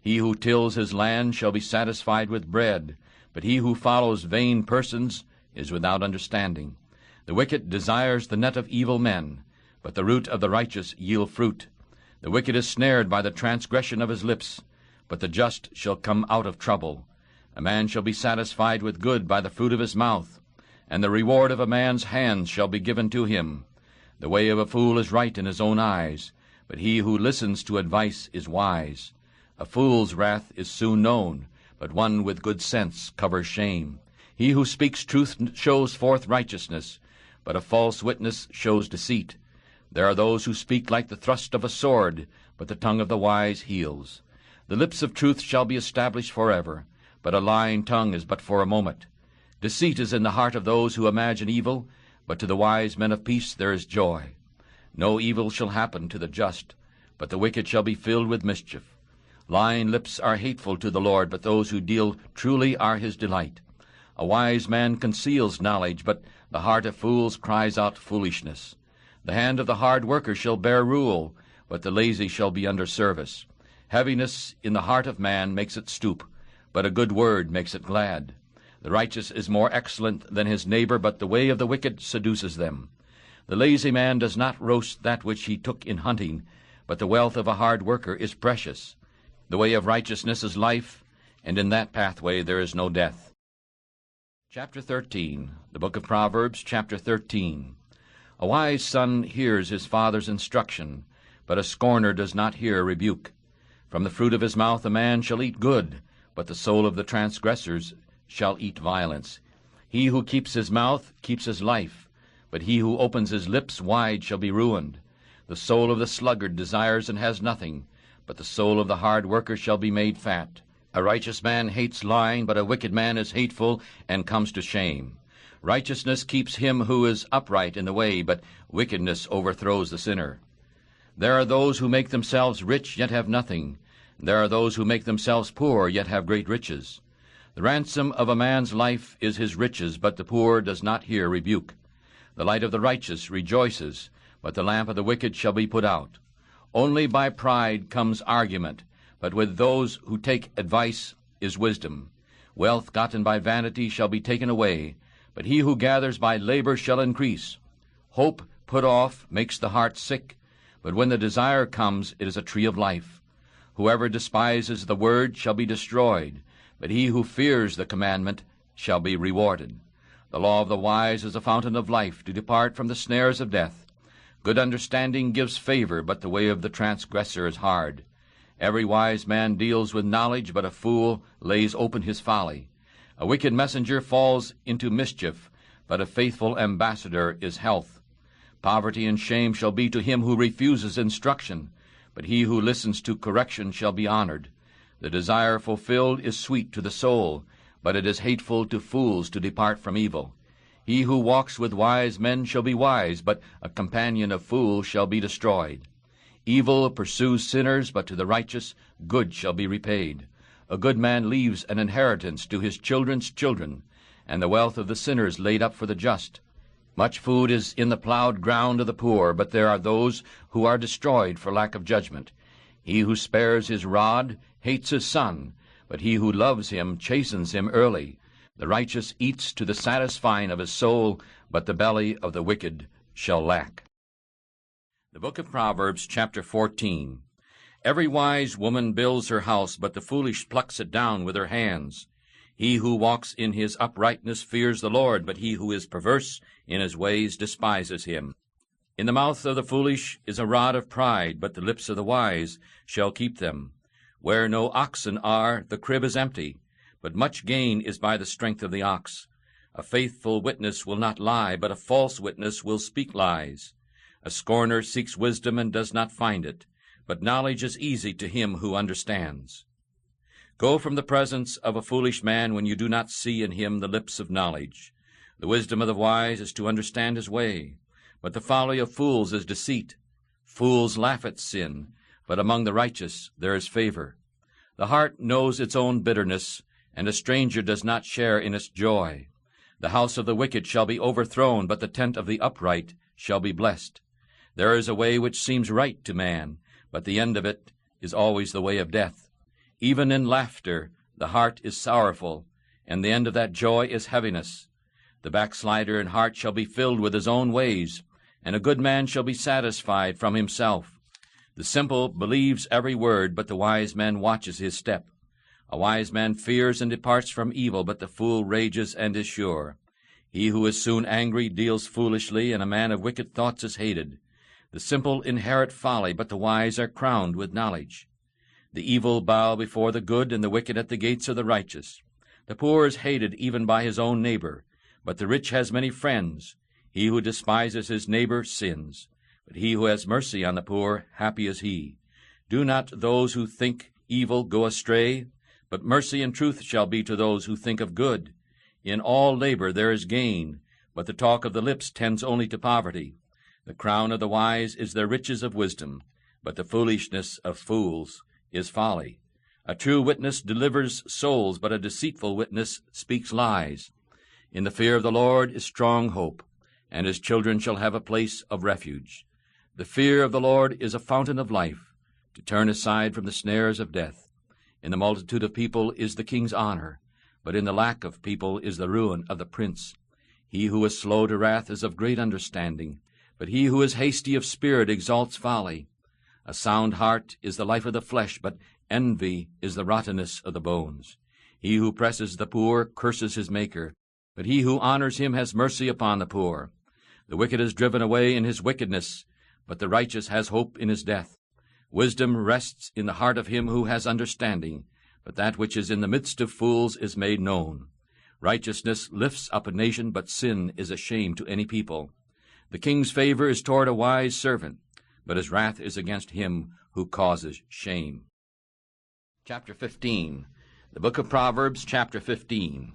Speaker 1: He who tills his land shall be satisfied with bread, but he who follows vain persons is without understanding. The wicked desires the net of evil men, but the root of the righteous yield fruit. The wicked is snared by the transgression of his lips, but the just shall come out of trouble. A man shall be satisfied with good by the fruit of his mouth, and the reward of a man's hands shall be given to him. The way of a fool is right in his own eyes, but he who listens to advice is wise. A fool's wrath is soon known, but one with good sense covers shame. He who speaks truth shows forth righteousness, but a false witness shows deceit. There are those who speak like the thrust of a sword, but the tongue of the wise heals. The lips of truth shall be established forever, but a lying tongue is but for a moment. Deceit is in the heart of those who imagine evil, but to the wise men of peace there is joy. No evil shall happen to the just, but the wicked shall be filled with mischief. Lying lips are hateful to the Lord, but those who deal truly are his delight. A wise man conceals knowledge, but the heart of fools cries out foolishness. The hand of the hard worker shall bear rule, but the lazy shall be under service. Heaviness in the heart of man makes it stoop, but a good word makes it glad. The righteous is more excellent than his neighbor, but the way of the wicked seduces them. The lazy man does not roast that which he took in hunting, but the wealth of a hard worker is precious. The way of righteousness is life, and in that pathway there is no death. Chapter 13, the book of Proverbs, chapter 13. A wise son hears his father's instruction, but a scorner does not hear rebuke. From the fruit of his mouth a man shall eat good, but the soul of the transgressors shall eat violence. He who keeps his mouth keeps his life, but he who opens his lips wide shall be ruined. The soul of the sluggard desires and has nothing, but the soul of the hard worker shall be made fat. A righteous man hates lying, but a wicked man is hateful and comes to shame. Righteousness keeps him who is upright in the way, but wickedness overthrows the sinner. There are those who make themselves rich yet have nothing. There are those who make themselves poor yet have great riches. The ransom of a man's life is his riches, but the poor does not hear rebuke. The light of the righteous rejoices, but the lamp of the wicked shall be put out. Only by pride comes argument, but with those who take advice is wisdom. Wealth gotten by vanity shall be taken away, but he who gathers by labor shall increase. Hope put off makes the heart sick, but when the desire comes, it is a tree of life. Whoever despises the word shall be destroyed, but he who fears the commandment shall be rewarded. The law of the wise is a fountain of life, to depart from the snares of death. Good understanding gives favor, but the way of the transgressor is hard. Every wise man deals with knowledge, but a fool lays open his folly. A wicked messenger falls into mischief, but a faithful ambassador is health. Poverty and shame shall be to him who refuses instruction, but he who listens to correction shall be honored. The desire fulfilled is sweet to the soul, but it is hateful to fools to depart from evil. He who walks with wise men shall be wise, but a companion of fools shall be destroyed. Evil pursues sinners, but to the righteous good shall be repaid. A good man leaves an inheritance to his children's children, and the wealth of the sinners laid up for the just. Much food is in the plowed ground of the poor, but there are those who are destroyed for lack of judgment. He who spares his rod hates his son, but he who loves him chastens him early. The righteous eats to the satisfying of his soul, but the belly of the wicked shall lack. The book of Proverbs, chapter 14. Every wise woman builds her house, but the foolish plucks it down with her hands. He who walks in his uprightness fears the Lord, but he who is perverse in his ways despises him. In the mouth of the foolish is a rod of pride, but the lips of the wise shall keep them. Where no oxen are, the crib is empty, but much gain is by the strength of the ox. A faithful witness will not lie, but a false witness will speak lies. A scorner seeks wisdom and does not find it, but knowledge is easy to him who understands. Go from the presence of a foolish man when you do not see in him the lips of knowledge. The wisdom of the wise is to understand his way, but the folly of fools is deceit. Fools laugh at sin, but among the righteous there is favor. The heart knows its own bitterness, and a stranger does not share in its joy. The house of the wicked shall be overthrown, but the tent of the upright shall be blessed. There is a way which seems right to man, but the end of it is always the way of death. Even in laughter the heart is sorrowful, and the end of that joy is heaviness. The backslider in heart shall be filled with his own ways, and a good man shall be satisfied from himself. The simple believes every word, but the wise man watches his step. A wise man fears and departs from evil, but the fool rages and is sure. He who is soon angry deals foolishly, and a man of wicked thoughts is hated. The simple inherit folly, but the wise are crowned with knowledge. The evil bow before the good, and the wicked at the gates of the righteous. The poor is hated even by his own neighbor, but the rich has many friends. He who despises his neighbor sins, but he who has mercy on the poor, happy is he. Do not those who think evil go astray, but mercy and truth shall be to those who think of good. In all labor there is gain, but the talk of the lips tends only to poverty. The crown of the wise is the riches of wisdom, but the foolishness of fools is folly. A true witness delivers souls, but a deceitful witness speaks lies. In the fear of the Lord is strong hope, and his children shall have a place of refuge. The fear of the Lord is a fountain of life, to turn aside from the snares of death. In the multitude of people is the king's honor, but in the lack of people is the ruin of the prince. He who is slow to wrath is of great understanding, but he who is hasty of spirit exalts folly. A sound heart is the life of the flesh, but envy is the rottenness of the bones. He who presses the poor curses his Maker, but he who honors him has mercy upon the poor. The wicked is driven away in his wickedness, but the righteous has hope in his death. Wisdom rests in the heart of him who has understanding, but that which is in the midst of fools is made known. Righteousness lifts up a nation, but sin is a shame to any people. The king's favor is toward a wise servant, but his wrath is against him who causes shame. Chapter 15. The book of Proverbs, chapter 15.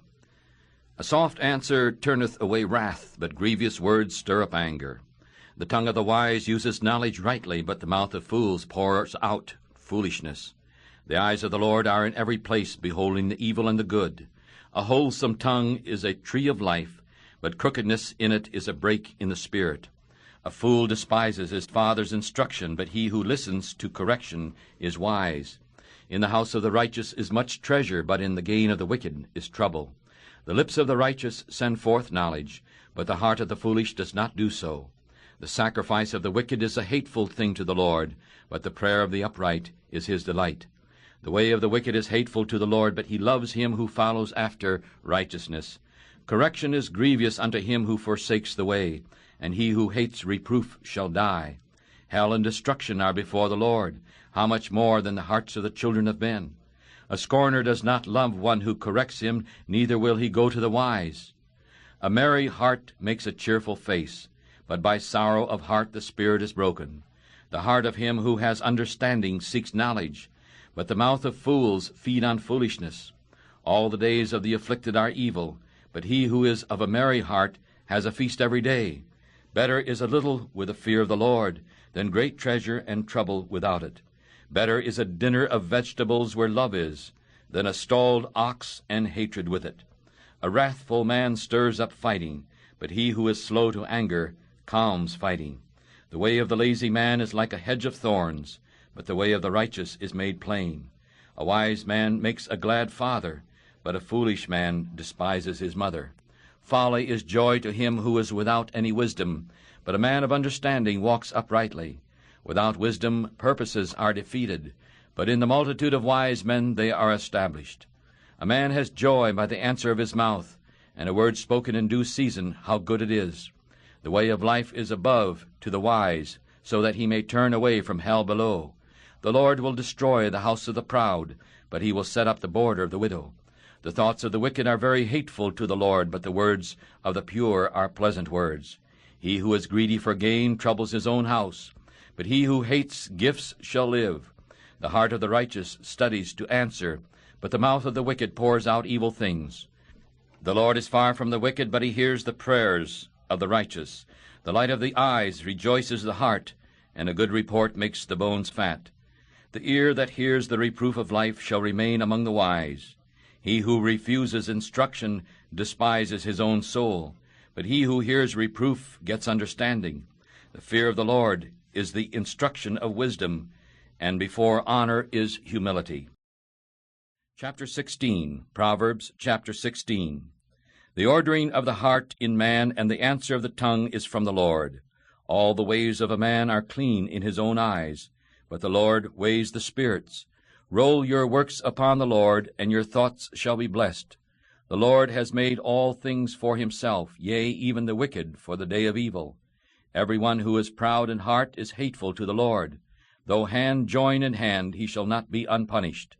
Speaker 1: A soft answer turneth away wrath, but grievous words stir up anger. The tongue of the wise uses knowledge rightly, but the mouth of fools pours out foolishness. The eyes of the Lord are in every place, beholding the evil and the good. A wholesome tongue is a tree of life, but crookedness in it is a break in the spirit. A fool despises his father's instruction, but he who listens to correction is wise. In the house of the righteous is much treasure, but in the gain of the wicked is trouble. The lips of the righteous send forth knowledge, but the heart of the foolish does not do so. The sacrifice of the wicked is a hateful thing to the Lord, but the prayer of the upright is his delight. The way of the wicked is hateful to the Lord, but he loves him who follows after righteousness. Correction is grievous unto him who forsakes the way, and he who hates reproof shall die. Hell and destruction are before the Lord, how much more than the hearts of the children of men? A scorner does not love one who corrects him, neither will he go to the wise. A merry heart makes a cheerful face, but by sorrow of heart the spirit is broken. The heart of him who has understanding seeks knowledge, but the mouth of fools feed on foolishness. All the days of the afflicted are evil, but he who is of a merry heart has a feast every day. Better is a little with the fear of the Lord than great treasure and trouble without it. Better is a dinner of vegetables where love is, than a stalled ox and hatred with it. A wrathful man stirs up fighting, but he who is slow to anger calms fighting. The way of the lazy man is like a hedge of thorns, but the way of the righteous is made plain. A wise man makes a glad father, but a foolish man despises his mother. Folly is joy to him who is without any wisdom, but a man of understanding walks uprightly. Without wisdom purposes are defeated, but in the multitude of wise men they are established. A man has joy by the answer of his mouth, and a word spoken in due season, how good it is. The way of life is above to the wise, so that he may turn away from hell below. The Lord will destroy the house of the proud, but he will set up the border of the widow. The thoughts of the wicked are very hateful to the Lord, but the words of the pure are pleasant words. He who is greedy for gain troubles his own house, but he who hates gifts shall live. The heart of the righteous studies to answer, but the mouth of the wicked pours out evil things. The Lord is far from the wicked, but he hears the prayers of the righteous. The light of the eyes rejoices the heart, and a good report makes the bones fat. The ear that hears the reproof of life shall remain among the wise. He who refuses instruction despises his own soul, but he who hears reproof gets understanding. The fear of the Lord is the instruction of wisdom, and before honor is humility. Chapter 16, Proverbs chapter 16. The ordering of the heart in man and the answer of the tongue is from the Lord. All the ways of a man are clean in his own eyes, but the Lord weighs the spirits. Roll your works upon the Lord, and your thoughts shall be blessed. The Lord has made all things for himself, yea, even the wicked for the day of evil. Every one who is proud in heart is hateful to the Lord. Though hand join in hand, he shall not be unpunished.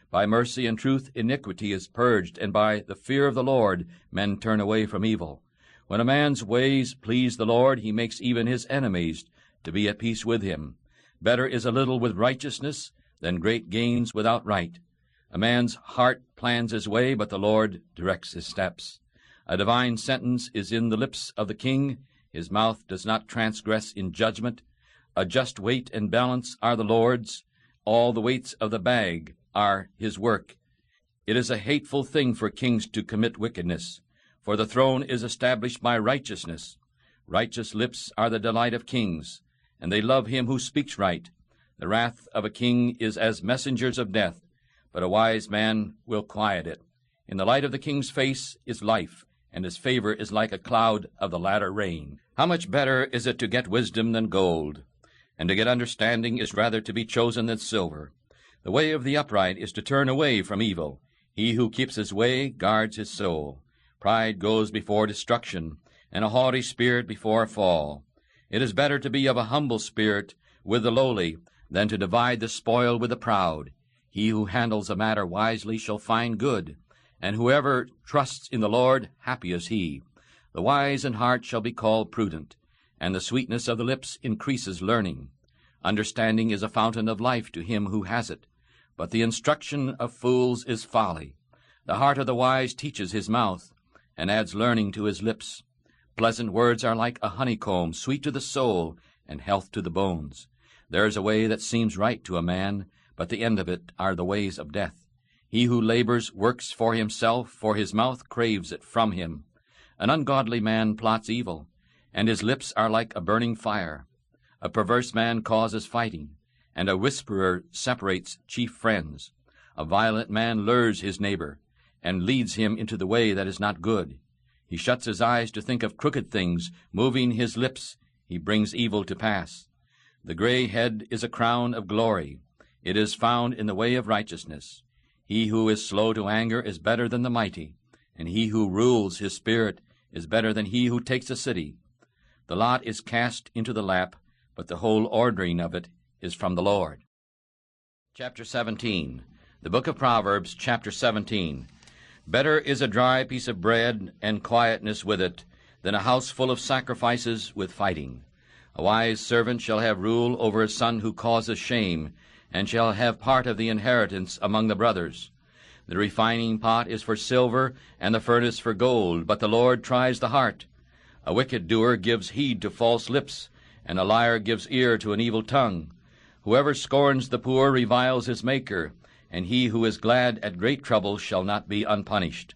Speaker 1: By mercy and truth iniquity is purged, and by the fear of the Lord men turn away from evil. When a man's ways please the Lord, he makes even his enemies to be at peace with him. Better is a little with righteousness than great gains without right. A man's heart plans his way, but the Lord directs his steps. A divine sentence is in the lips of the king. His mouth does not transgress in judgment. A just weight and balance are the Lord's. All the weights of the bag are his work. It is a hateful thing for kings to commit wickedness, for the throne is established by righteousness. Righteous lips are the delight of kings, and they love him who speaks right. The wrath of a king is as messengers of death, but a wise man will quiet it. In the light of the king's face is life, and his favor is like a cloud of the latter rain. How much better is it to get wisdom than gold, and to get understanding is rather to be chosen than silver. The way of the upright is to turn away from evil. He who keeps his way guards his soul. Pride goes before destruction, and a haughty spirit before a fall. It is better to be of a humble spirit with the lowly than to divide the spoil with the proud. He who handles a matter wisely shall find good, and whoever trusts in the Lord, happy is he. The wise in heart shall be called prudent, and the sweetness of the lips increases learning. Understanding is a fountain of life to him who has it, but the instruction of fools is folly. The heart of the wise teaches his mouth, and adds learning to his lips. Pleasant words are like a honeycomb, sweet to the soul, and health to the bones. There is a way that seems right to a man, but the end of it are the ways of death. He who labors works for himself, for his mouth craves it from him. An ungodly man plots evil, and his lips are like a burning fire. A perverse man causes fighting, and a whisperer separates chief friends. A violent man lures his neighbor, and leads him into the way that is not good. He shuts his eyes to think of crooked things, moving his lips, he brings evil to pass. The gray head is a crown of glory. It is found in the way of righteousness. He who is slow to anger is better than the mighty, and he who rules his spirit is better than he who takes a city. The lot is cast into the lap, but the whole ordering of it is from the Lord. Chapter 17. The book of Proverbs, chapter 17. Better is a dry piece of bread and quietness with it than a house full of sacrifices with fighting. A wise servant shall have rule over a son who causes shame, and shall have part of the inheritance among the brothers. The refining pot is for silver, and the furnace for gold, but the Lord tries the heart. A wicked doer gives heed to false lips, and a liar gives ear to an evil tongue. Whoever scorns the poor reviles his Maker, and he who is glad at great trouble shall not be unpunished.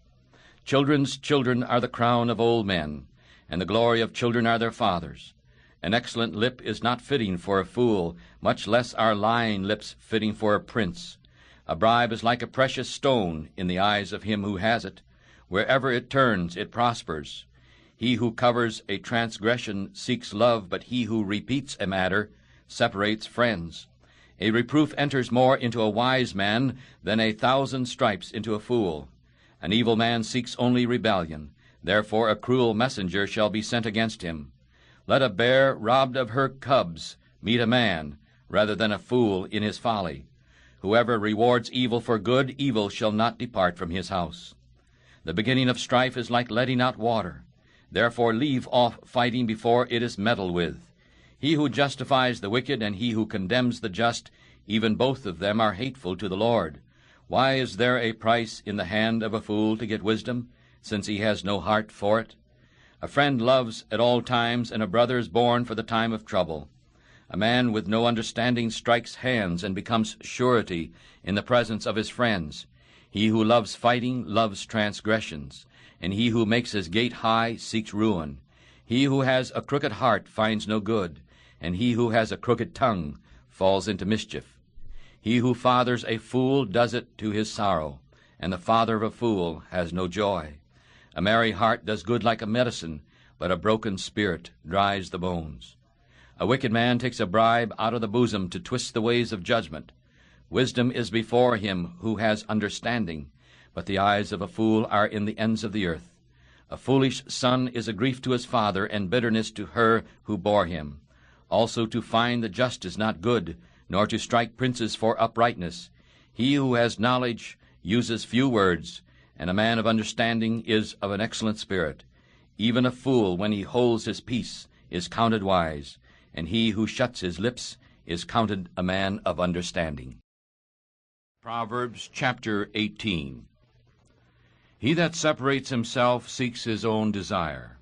Speaker 1: Children's children are the crown of old men, and the glory of children are their fathers. An excellent lip is not fitting for a fool, much less are lying lips fitting for a prince. A bribe is like a precious stone in the eyes of him who has it. Wherever it turns, it prospers. He who covers a transgression seeks love, but he who repeats a matter separates friends. A reproof enters more into a wise man than 1,000 stripes into a fool. An evil man seeks only rebellion. Therefore a cruel messenger shall be sent against him. Let a bear robbed of her cubs meet a man, rather than a fool in his folly. Whoever rewards evil for good, evil shall not depart from his house. The beginning of strife is like letting out water. Therefore leave off fighting before it is meddled with. He who justifies the wicked and he who condemns the just, even both of them are hateful to the Lord. Why is there a price in the hand of a fool to get wisdom, since he has no heart for it? A friend loves at all times, and a brother is born for the time of trouble. A man with no understanding strikes hands and becomes surety in the presence of his friends. He who loves fighting loves transgressions, and he who makes his gate high seeks ruin. He who has a crooked heart finds no good, and he who has a crooked tongue falls into mischief. He who fathers a fool does it to his sorrow, and the father of a fool has no joy. A merry heart does good like a medicine, but a broken spirit dries the bones. A wicked man takes a bribe out of the bosom to twist the ways of judgment. Wisdom is before him who has understanding, but the eyes of a fool are in the ends of the earth. A foolish son is a grief to his father, and bitterness to her who bore him. Also to find the just is not good, nor to strike princes for uprightness. He who has knowledge uses few words, and a man of understanding is of an excellent spirit. Even a fool, when he holds his peace, is counted wise, and he who shuts his lips is counted a man of understanding. Proverbs chapter 18. He that separates himself seeks his own desire,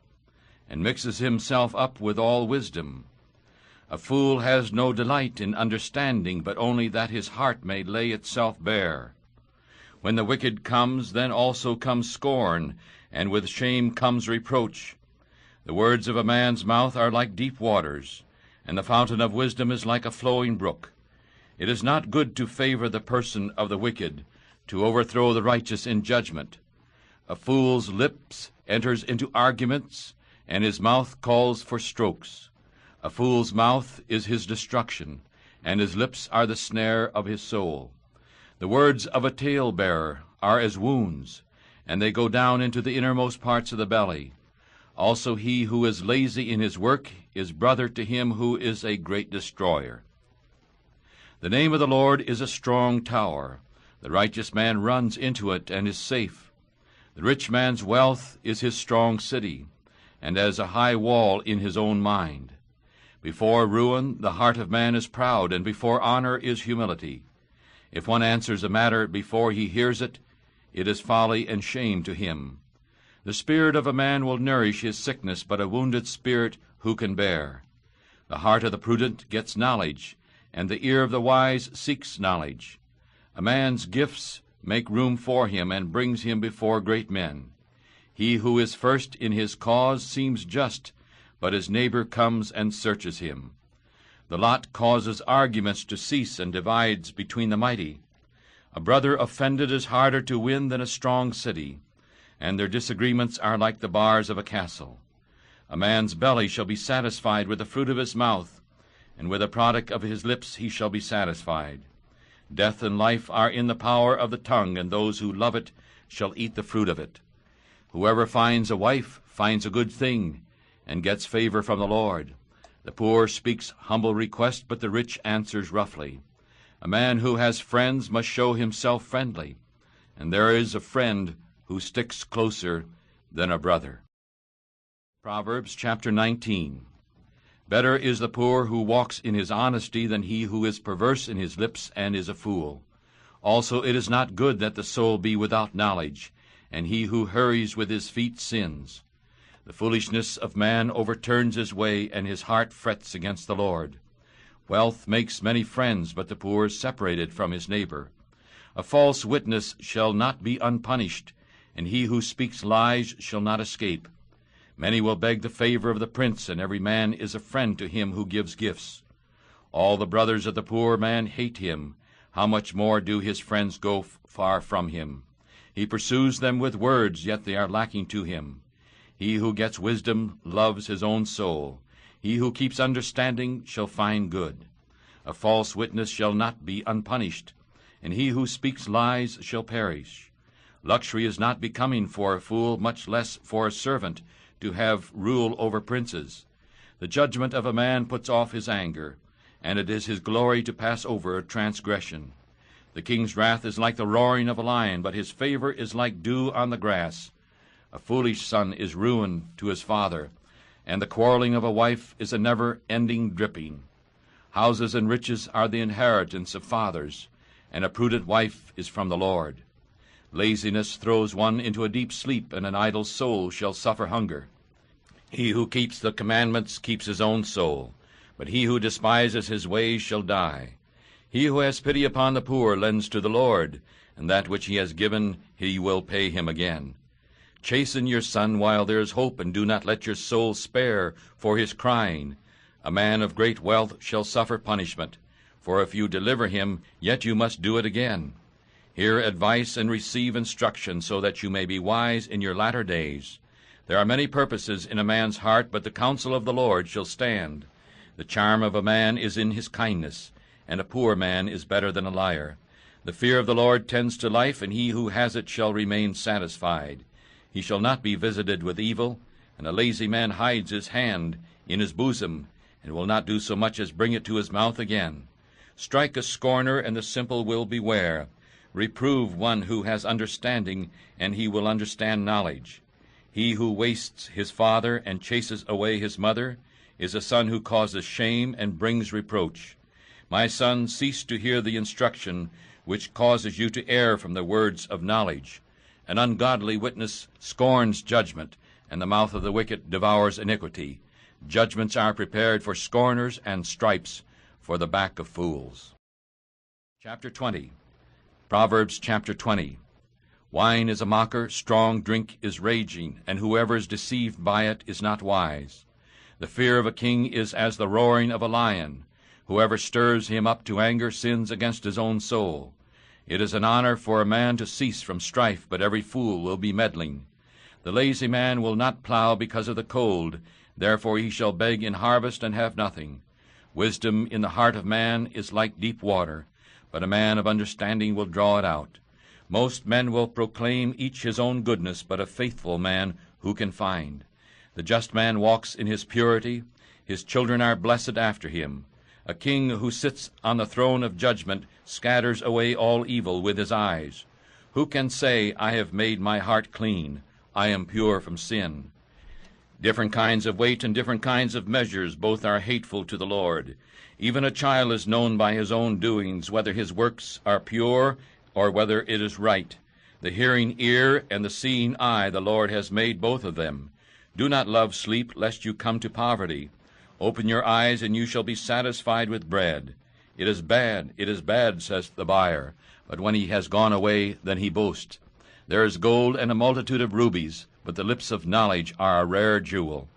Speaker 1: and mixes himself up with all wisdom. A fool has no delight in understanding, but only that his heart may lay itself bare. When the wicked comes, then also comes scorn, and with shame comes reproach. The words of a man's mouth are like deep waters, and the fountain of wisdom is like a flowing brook. It is not good to favor the person of the wicked, to overthrow the righteous in judgment. A fool's lips enters into arguments, and his mouth calls for strokes. A fool's mouth is his destruction, and his lips are the snare of his soul. The words of a talebearer are as wounds, and they go down into the innermost parts of the belly. Also he who is lazy in his work is brother to him who is a great destroyer. The name of the Lord is a strong tower. The righteous man runs into it and is safe. The rich man's wealth is his strong city, and as a high wall in his own mind. Before ruin the heart of man is proud, and before honor is humility. If one answers a matter before he hears it, it is folly and shame to him. The spirit of a man will nourish his sickness, but a wounded spirit who can bear? The heart of the prudent gets knowledge, and the ear of the wise seeks knowledge. A man's gifts make room for him, and brings him before great men. He who is first in his cause seems just, but his neighbor comes and searches him. The lot causes arguments to cease and divides between the mighty. A brother offended is harder to win than a strong city, and their disagreements are like the bars of a castle. A man's belly shall be satisfied with the fruit of his mouth, and with the product of his lips he shall be satisfied. Death and life are in the power of the tongue, and those who love it shall eat the fruit of it. Whoever finds a wife finds a good thing, and gets favor from the Lord. The poor speaks humble request, but the rich answers roughly. A man who has friends must show himself friendly, and there is a friend who sticks closer than a brother. Proverbs chapter 19. Better is the poor who walks in his honesty than he who is perverse in his lips and is a fool. Also it is not good that the soul be without knowledge, and he who hurries with his feet sins. The foolishness of man overturns his way, and his heart frets against the Lord. Wealth makes many friends, but the poor is separated from his neighbor. A false witness shall not be unpunished, and he who speaks lies shall not escape. Many will beg the favor of the prince, and every man is a friend to him who gives gifts. All the brothers of the poor man hate him. How much more do his friends go far from him? He pursues them with words, yet they are lacking to him. He who gets wisdom loves his own soul. He who keeps understanding shall find good. A false witness shall not be unpunished, and he who speaks lies shall perish. Luxury is not becoming for a fool, much less for a servant, to have rule over princes. The judgment of a man puts off his anger, and it is his glory to pass over a transgression. The king's wrath is like the roaring of a lion, but his favor is like dew on the grass. A foolish son is ruin to his father, and the quarreling of a wife is a never-ending dripping. Houses and riches are the inheritance of fathers, and a prudent wife is from the Lord. Laziness throws one into a deep sleep, and an idle soul shall suffer hunger. He who keeps the commandments keeps his own soul, but he who despises his ways shall die. He who has pity upon the poor lends to the Lord, and that which he has given he will pay him again. Chasten your son while there is hope, and do not let your soul spare for his crying. A man of great wealth shall suffer punishment, for if you deliver him, yet you must do it again. Hear advice and receive instruction, so that you may be wise in your latter days. There are many purposes in a man's heart, but the counsel of the Lord shall stand. The charm of a man is in his kindness, and a poor man is better than a liar. The fear of the Lord tends to life, and he who has it shall remain satisfied. He shall not be visited with evil, and a lazy man hides his hand in his bosom, and will not do so much as bring it to his mouth again. Strike a scorner, and the simple will beware. Reprove one who has understanding, and he will understand knowledge. He who wastes his father and chases away his mother is a son who causes shame and brings reproach. My son, cease to hear the instruction which causes you to err from the words of knowledge. An ungodly witness scorns judgment, and the mouth of the wicked devours iniquity. Judgments are prepared for scorners, and stripes for the back of fools. Chapter 20. Proverbs chapter 20. Wine is a mocker, strong drink is raging, and whoever is deceived by it is not wise. The fear of a king is as the roaring of a lion. Whoever stirs him up to anger sins against his own soul. It is an honor for a man to cease from strife, but every fool will be meddling. The lazy man will not plow because of the cold, therefore he shall beg in harvest and have nothing. Wisdom in the heart of man is like deep water, but a man of understanding will draw it out. Most men will proclaim each his own goodness, but a faithful man who can find? The just man walks in his purity, his children are blessed after him. A king who sits on the throne of judgment scatters away all evil with his eyes. Who can say, I have made my heart clean, I am pure from sin? Different kinds of weight and different kinds of measures, both are hateful to the Lord. Even a child is known by his own doings, whether his works are pure or whether it is right. The hearing ear and the seeing eye, the Lord has made both of them. Do not love sleep, lest you come to poverty. Open your eyes, and you shall be satisfied with bread. It is bad, says the buyer, but when he has gone away, then he boasts. There is gold and a multitude of rubies, but the lips of knowledge are a rare jewel.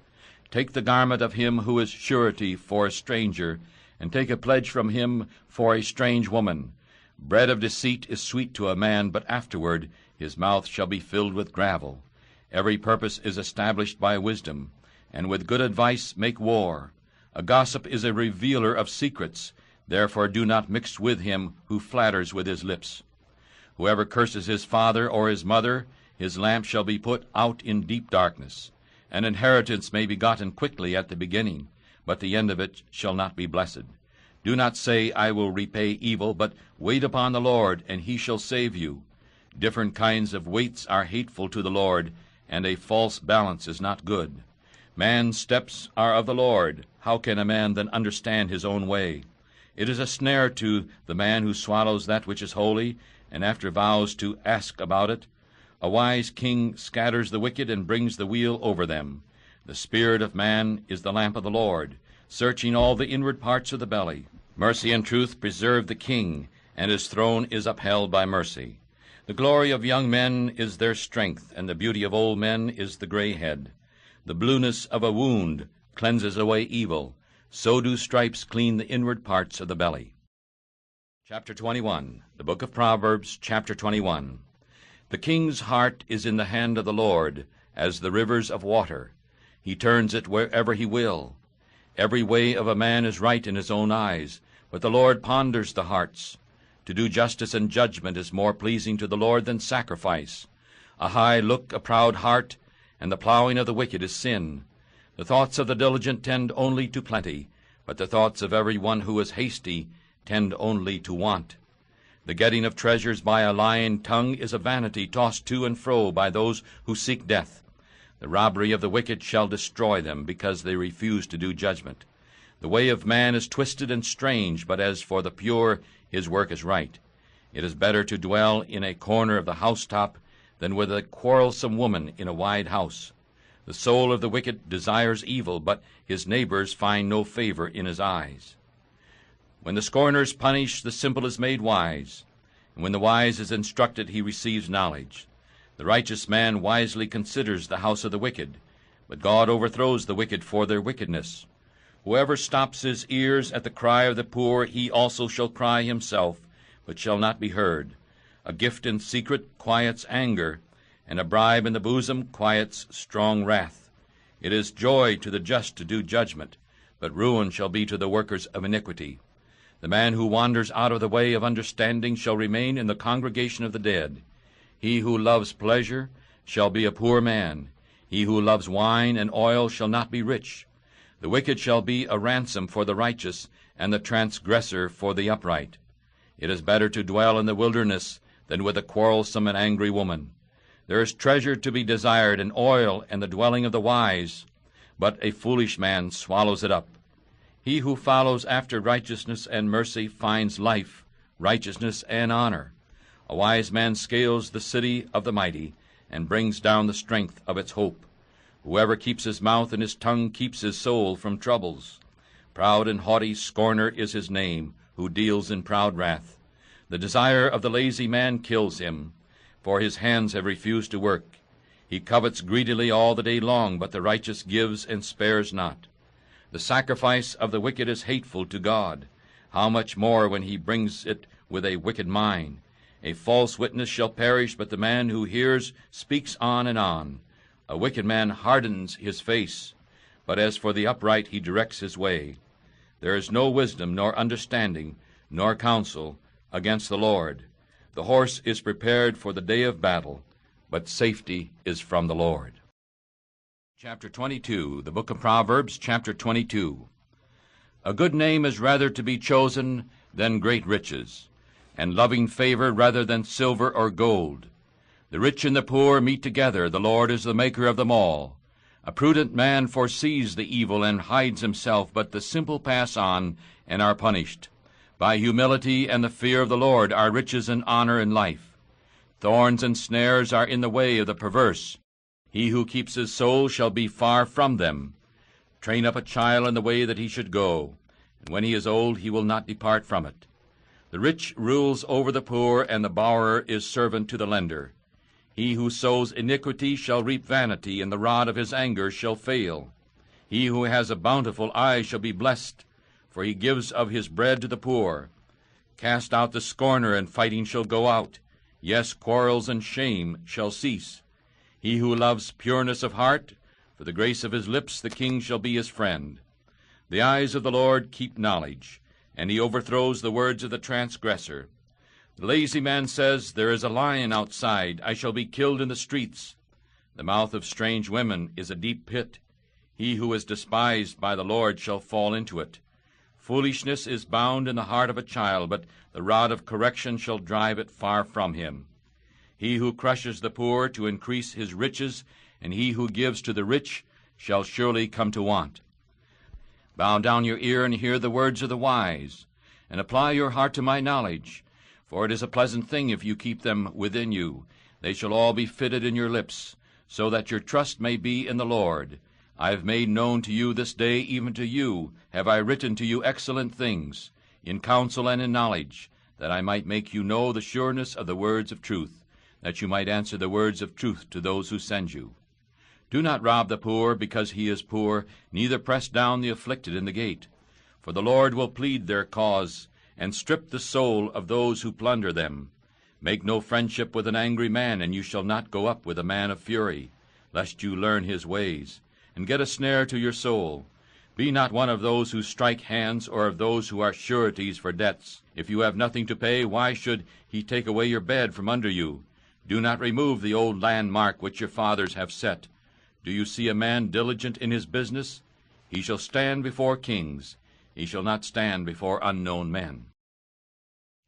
Speaker 1: Take the garment of him who is surety for a stranger, and take a pledge from him for a strange woman. Bread of deceit is sweet to a man, but afterward his mouth shall be filled with gravel. Every purpose is established by wisdom, and with good advice make war. A gossip is a revealer of secrets, therefore do not mix with him who flatters with his lips. Whoever curses his father or his mother, his lamp shall be put out in deep darkness. An inheritance may be gotten quickly at the beginning, but the end of it shall not be blessed. Do not say, I will repay evil, but wait upon the Lord, and he shall save you. Different kinds of weights are hateful to the Lord, and a false balance is not good. Man's steps are of the Lord. How can a man then understand his own way? It is a snare to the man who swallows that which is holy, and after vows to ask about it. A wise king scatters the wicked and brings the wheel over them. The spirit of man is the lamp of the Lord, searching all the inward parts of the belly. Mercy and truth preserve the king, and his throne is upheld by mercy. The glory of young men is their strength, and the beauty of old men is the gray head. The blueness of a wound cleanses away evil, so do stripes clean the inward parts of the belly. Chapter 21. The Book of Proverbs, chapter 21. The king's heart is in the hand of the Lord, as the rivers of water. He turns it wherever he will. Every way of a man is right in his own eyes, but the Lord ponders the hearts. To do justice and judgment is more pleasing to the Lord than sacrifice. A high look, a proud heart, and the plowing of the wicked is sin. The thoughts of the diligent tend only to plenty, but the thoughts of every one who is hasty tend only to want. The getting of treasures by a lying tongue is a vanity tossed to and fro by those who seek death. The robbery of the wicked shall destroy them, because they refuse to do judgment. The way of man is twisted and strange, but as for the pure, his work is right. It is better to dwell in a corner of the housetop than with a quarrelsome woman in a wide house. The soul of the wicked desires evil, but his neighbors find no favor in his eyes. When the scorner is punished, the simple is made wise, and when the wise is instructed, he receives knowledge. The righteous man wisely considers the house of the wicked, but God overthrows the wicked for their wickedness. Whoever stops his ears at the cry of the poor, he also shall cry himself, but shall not be heard. A gift in secret quiets anger, and a bribe in the bosom quiets strong wrath. It is joy to the just to do judgment, but ruin shall be to the workers of iniquity. The man who wanders out of the way of understanding shall remain in the congregation of the dead. He who loves pleasure shall be a poor man. He who loves wine and oil shall not be rich. The wicked shall be a ransom for the righteous, and the transgressor for the upright. It is better to dwell in the wilderness than with a quarrelsome and angry woman. There is treasure to be desired, and oil in the dwelling of the wise, but a foolish man swallows it up. He who follows after righteousness and mercy finds life, righteousness, and honor. A wise man scales the city of the mighty, and brings down the strength of its hope. Whoever keeps his mouth and his tongue keeps his soul from troubles. Proud and haughty scorner is his name, who deals in proud wrath. The desire of the lazy man kills him, for his hands have refused to work. He covets greedily all the day long, but the righteous gives and spares not. The sacrifice of the wicked is hateful to God. How much more when he brings it with a wicked mind? A false witness shall perish, but the man who hears speaks on and on. A wicked man hardens his face, but as for the upright he directs his way. There is no wisdom, nor understanding, nor counsel against the Lord. The horse is prepared for the day of battle, but safety is from the Lord. Chapter 22, the book of Proverbs, chapter 22. A good name is rather to be chosen than great riches, and loving favor rather than silver or gold. The rich and the poor meet together. The Lord is the maker of them all. A prudent man foresees the evil and hides himself, but the simple pass on and are punished. By humility and the fear of the Lord are riches and honor and life. Thorns and snares are in the way of the perverse. He who keeps his soul shall be far from them. Train up a child in the way that he should go, and when he is old he will not depart from it. The rich rules over the poor, and the borrower is servant to the lender. He who sows iniquity shall reap vanity, and the rod of his anger shall fail. He who has a bountiful eye shall be blessed, for he gives of his bread to the poor. Cast out the scorner, and fighting shall go out. Yes, quarrels and shame shall cease. He who loves pureness of heart, for the grace of his lips the king shall be his friend. The eyes of the Lord keep knowledge, and he overthrows the words of the transgressor. The lazy man says, "There is a lion outside. I shall be killed in the streets." The mouth of strange women is a deep pit. He who is despised by the Lord shall fall into it. Foolishness is bound in the heart of a child, but the rod of correction shall drive it far from him. He who crushes the poor to increase his riches, and he who gives to the rich shall surely come to want. Bow down your ear and hear the words of the wise, and apply your heart to my knowledge. For it is a pleasant thing if you keep them within you. They shall all be fitted in your lips, so that your trust may be in the Lord. I have made known to you this day, even to you, have I written to you excellent things, in counsel and in knowledge, that I might make you know the sureness of the words of truth, that you might answer the words of truth to those who send you. Do not rob the poor because he is poor, neither press down the afflicted in the gate. For the Lord will plead their cause, and strip the soul of those who plunder them. Make no friendship with an angry man, and you shall not go up with a man of fury, lest you learn his ways, and get a snare to your soul. Be not one of those who strike hands, or of those who are sureties for debts. If you have nothing to pay, why should he take away your bed from under you? Do not remove the old landmark which your fathers have set. Do you see a man diligent in his business? He shall stand before kings. He shall not stand before unknown men.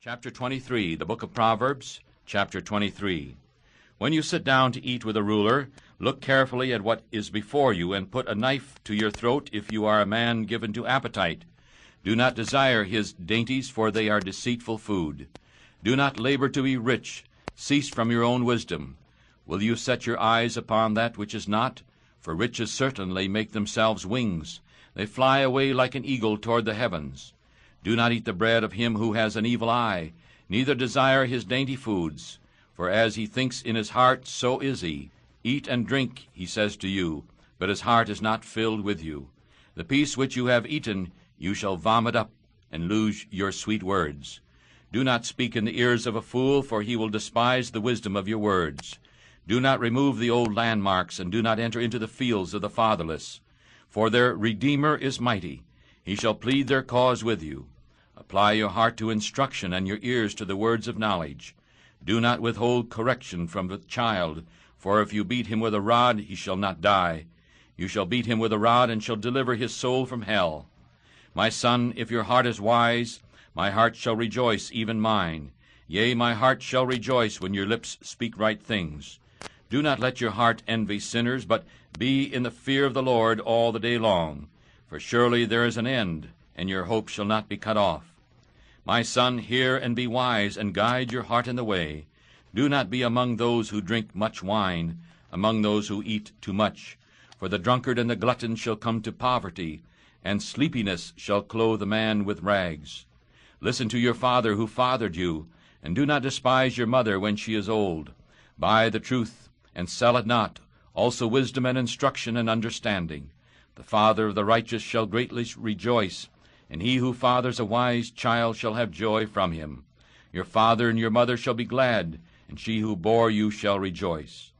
Speaker 1: Chapter 23, the book of Proverbs, chapter 23. When you sit down to eat with a ruler, look carefully at what is before you, and put a knife to your throat if you are a man given to appetite. Do not desire his dainties, for they are deceitful food. Do not labor to be rich. Cease from your own wisdom. Will you set your eyes upon that which is not? For riches certainly make themselves wings. They fly away like an eagle toward the heavens. Do not eat the bread of him who has an evil eye, neither desire his dainty foods. For as he thinks in his heart, so is he. Eat and drink, he says to you, but his heart is not filled with you. The peace which you have eaten you shall vomit up, and lose your sweet words. Do not speak in the ears of a fool, for he will despise the wisdom of your words. Do not remove the old landmarks, and do not enter into the fields of the fatherless. For their Redeemer is mighty. He shall plead their cause with you. Apply your heart to instruction, and your ears to the words of knowledge. Do not withhold correction from the child, for if you beat him with a rod, he shall not die. You shall beat him with a rod, and shall deliver his soul from hell. My son, if your heart is wise, my heart shall rejoice, even mine. Yea, my heart shall rejoice when your lips speak right things. Do not let your heart envy sinners, but be in the fear of the Lord all the day long. For surely there is an end, and your hope shall not be cut off. My son, hear and be wise, and guide your heart in the way. Do not be among those who drink much wine, among those who eat too much. For the drunkard and the glutton shall come to poverty, and sleepiness shall clothe a man with rags. Listen to your father who fathered you, and do not despise your mother when she is old. Buy the truth, and sell it not, also wisdom and instruction and understanding. The father of the righteous shall greatly rejoice, and he who fathers a wise child shall have joy from him. Your father and your mother shall be glad, and she who bore you shall rejoice.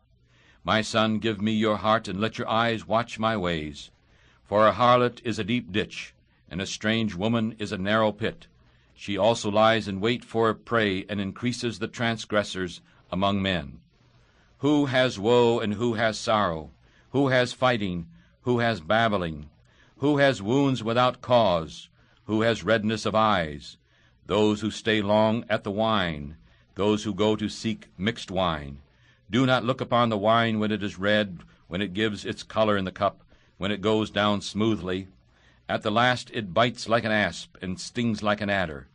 Speaker 1: My son, give me your heart, and let your eyes watch my ways. For a harlot is a deep ditch, and a strange woman is a narrow pit. She also lies in wait for prey, and increases the transgressors among men. Who has woe, and who has sorrow? Who has fighting? Who has babbling? Who has wounds without cause? Who has redness of eyes? Those who stay long at the wine, those who go to seek mixed wine. Do not look upon the wine when it is red, when it gives its color in the cup, when it goes down smoothly. At the last it bites like an asp, and stings like an adder.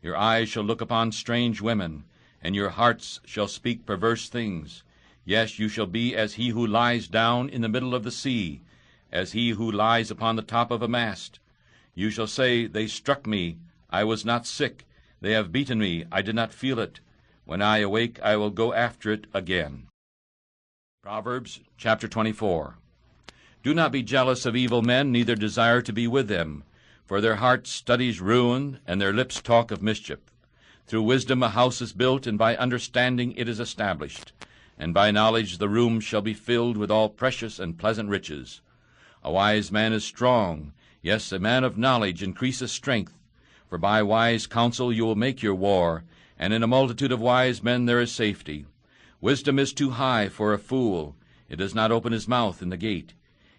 Speaker 1: Your eyes shall look upon strange women, and your hearts shall speak perverse things. Yes, you shall be as he who lies down in the middle of the sea, as he who lies upon the top of a mast. You shall say, They struck me, I was not sick. They have beaten me, I did not feel it. When I awake, I will go after it again. Proverbs chapter 24. Do not be jealous of evil men, neither desire to be with them. For their heart studies ruin, and their lips talk of mischief. Through wisdom a house is built, and by understanding it is established. And by knowledge the room shall be filled with all precious and pleasant riches. A wise man is strong, yes, a man of knowledge increases strength. For by wise counsel you will make your war, and in a multitude of wise men there is safety. Wisdom is too high for a fool, it does not open his mouth in the gate.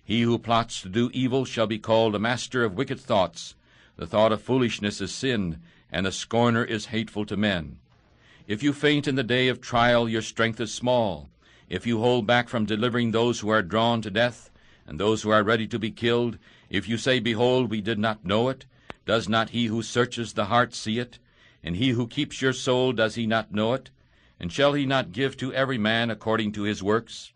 Speaker 1: He who plots to do evil shall be called a master of wicked thoughts. The thought of foolishness is sin, and the scorner is hateful to men. If you faint in the day of trial, your strength is small. If you hold back from delivering those who are drawn to death, and those who are ready to be killed, if you say, Behold, we did not know it, does not he who searches the heart see it? And he who keeps your soul, does he not know it? And shall he not give to every man according to his works?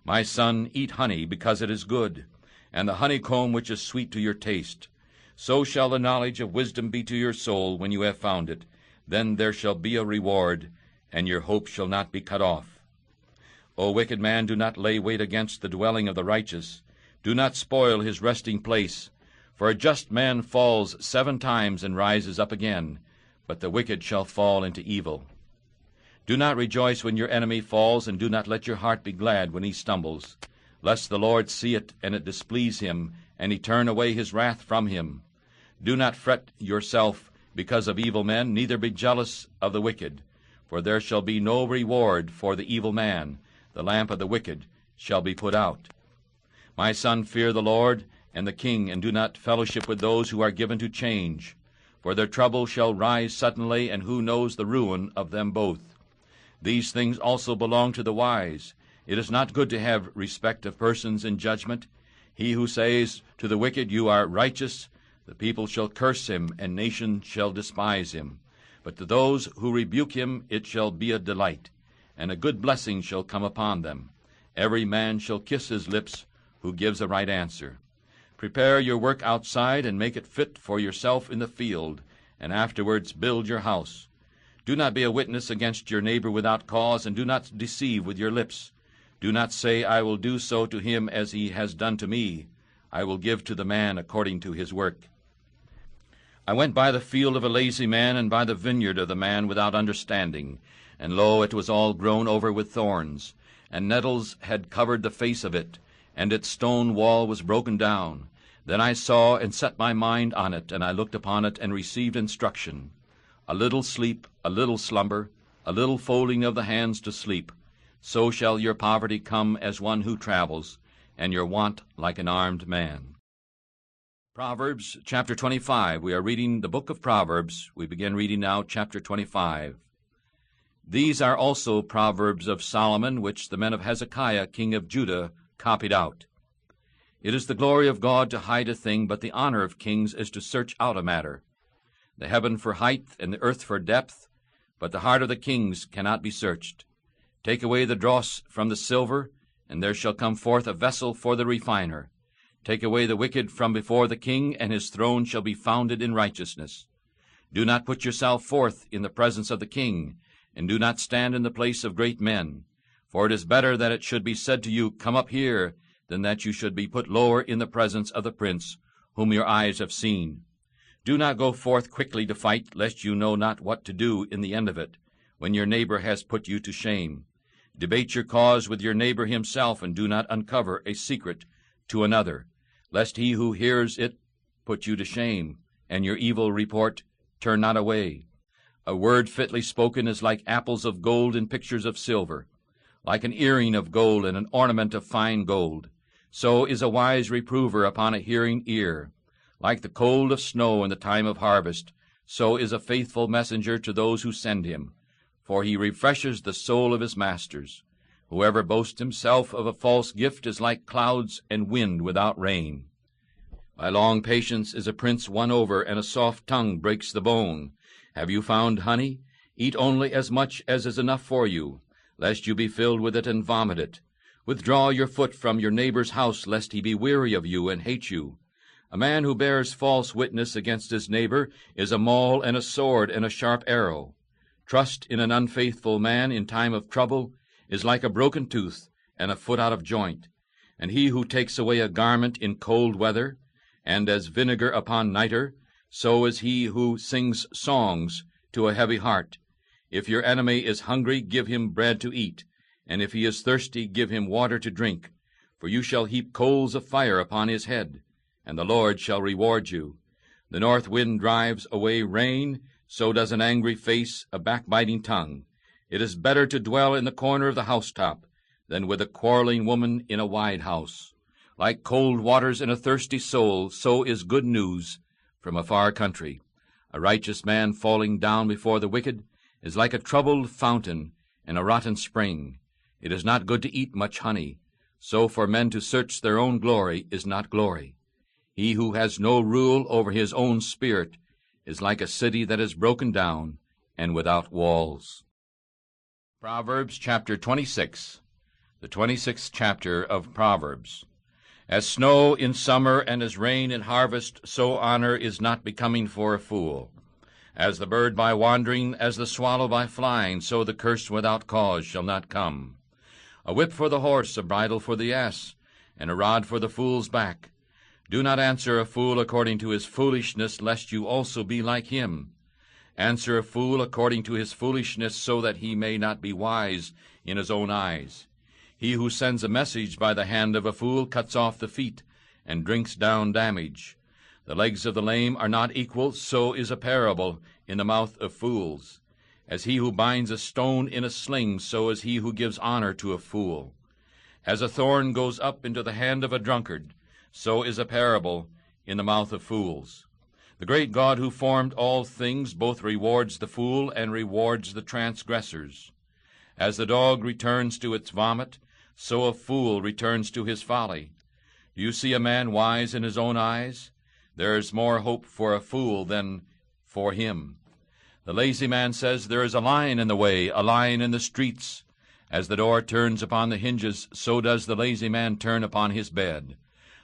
Speaker 1: My son, eat honey, because it is good, and the honeycomb which is sweet to your taste. So shall the knowledge of wisdom be to your soul when you have found it. Then there shall be a reward, and your hope shall not be cut off. O wicked man, do not lay wait against the dwelling of the righteous. Do not spoil his resting place. For a just man falls 7 times and rises up again, but the wicked shall fall into evil. Do not rejoice when your enemy falls, and do not let your heart be glad when he stumbles, lest the Lord see it, and it displease him, and he turn away his wrath from him. Do not fret yourself because of evil men, neither be jealous of the wicked. For there shall be no reward for the evil man. The lamp of the wicked shall be put out. My son, fear the Lord and the king, and do not fellowship with those who are given to change. For their trouble shall rise suddenly, and who knows the ruin of them both? These things also belong to the wise. It is not good to have respect of persons in judgment. He who says to the wicked, You are righteous, the people shall curse him, and nations shall despise him. But to those who rebuke him it shall be a delight, and a good blessing shall come upon them. Every man shall kiss his lips who gives a right answer. Prepare your work outside, and make it fit for yourself in the field, and afterwards build your house. Do not be a witness against your neighbor without cause, and do not deceive with your lips. Do not say, I will do so to him as he has done to me. I will give to the man according to his work. I went by the field of a lazy man, and by the vineyard of the man without understanding. And lo, it was all grown over with thorns, and nettles had covered the face of it, and its stone wall was broken down. Then I saw and set my mind on it, and I looked upon it and received instruction. A little sleep, a little slumber, a little folding of the hands to sleep. So shall your poverty come as one who travels, and your want like an armed man. Proverbs chapter 25. We are reading the book of Proverbs. We begin reading now chapter 25. These are also Proverbs of Solomon, which the men of Hezekiah, king of Judah, copied out. It is the glory of God to hide a thing, but the honor of kings is to search out a matter. The heaven for height and the earth for depth, but the heart of the kings cannot be searched. Take away the dross from the silver, and there shall come forth a vessel for the refiner. Take away the wicked from before the king, and his throne shall be founded in righteousness. Do not put yourself forth in the presence of the king, and do not stand in the place of great men. For it is better that it should be said to you, Come up here, than that you should be put lower in the presence of the prince, whom your eyes have seen. Do not go forth quickly to fight, lest you know not what to do in the end of it, when your neighbor has put you to shame. Debate your cause with your neighbor himself, and do not uncover a secret to another, lest he who hears it put you to shame, and your evil report turn not away. A word fitly spoken is like apples of gold in pictures of silver, like an earring of gold and an ornament of fine gold. So is a wise reprover upon a hearing ear. Like the cold of snow in the time of harvest, so is a faithful messenger to those who send him, for he refreshes the soul of his masters. Whoever boasts himself of a false gift is like clouds and wind without rain. By long patience is a prince won over, and a soft tongue breaks the bone. Have you found honey? Eat only as much as is enough for you, lest you be filled with it and vomit it. Withdraw your foot from your neighbor's house, lest he be weary of you and hate you. A man who bears false witness against his neighbor is a maul and a sword and a sharp arrow. Trust in an unfaithful man in time of trouble is like a broken tooth and a foot out of joint. And he who takes away a garment in cold weather, and as vinegar upon nitre, so is he who sings songs to a heavy heart. If your enemy is hungry, give him bread to eat, and if he is thirsty, give him water to drink. For you shall heap coals of fire upon his head, and the Lord shall reward you. The north wind drives away rain, so does an angry face a backbiting tongue. It is better to dwell in the corner of the housetop than with a quarreling woman in a wide house. Like cold waters in a thirsty soul, so is good news from a far country. A righteous man falling down before the wicked is like a troubled fountain in a rotten spring. It is not good to eat much honey, so for men to search their own glory is not glory. He who has no rule over his own spirit is like a city that is broken down and without walls. Proverbs chapter 26, the 26th chapter of Proverbs. As snow in summer and as rain in harvest, so honor is not becoming for a fool. As the bird by wandering, as the swallow by flying, so the curse without cause shall not come. A whip for the horse, a bridle for the ass, and a rod for the fool's back. Do not answer a fool according to his foolishness, lest you also be like him. Answer a fool according to his foolishness, so that he may not be wise in his own eyes. He who sends a message by the hand of a fool cuts off the feet, and drinks down damage. The legs of the lame are not equal, so is a parable in the mouth of fools. As he who binds a stone in a sling, so is he who gives honor to a fool. As a thorn goes up into the hand of a drunkard, so is a parable in the mouth of fools. The great God who formed all things both rewards the fool and rewards the transgressors. As the dog returns to its vomit, so a fool returns to his folly. Do you see a man wise in his own eyes? There is more hope for a fool than for him. The lazy man says, There is a lion in the way, a lion in the streets. As the door turns upon the hinges, so does the lazy man turn upon his bed.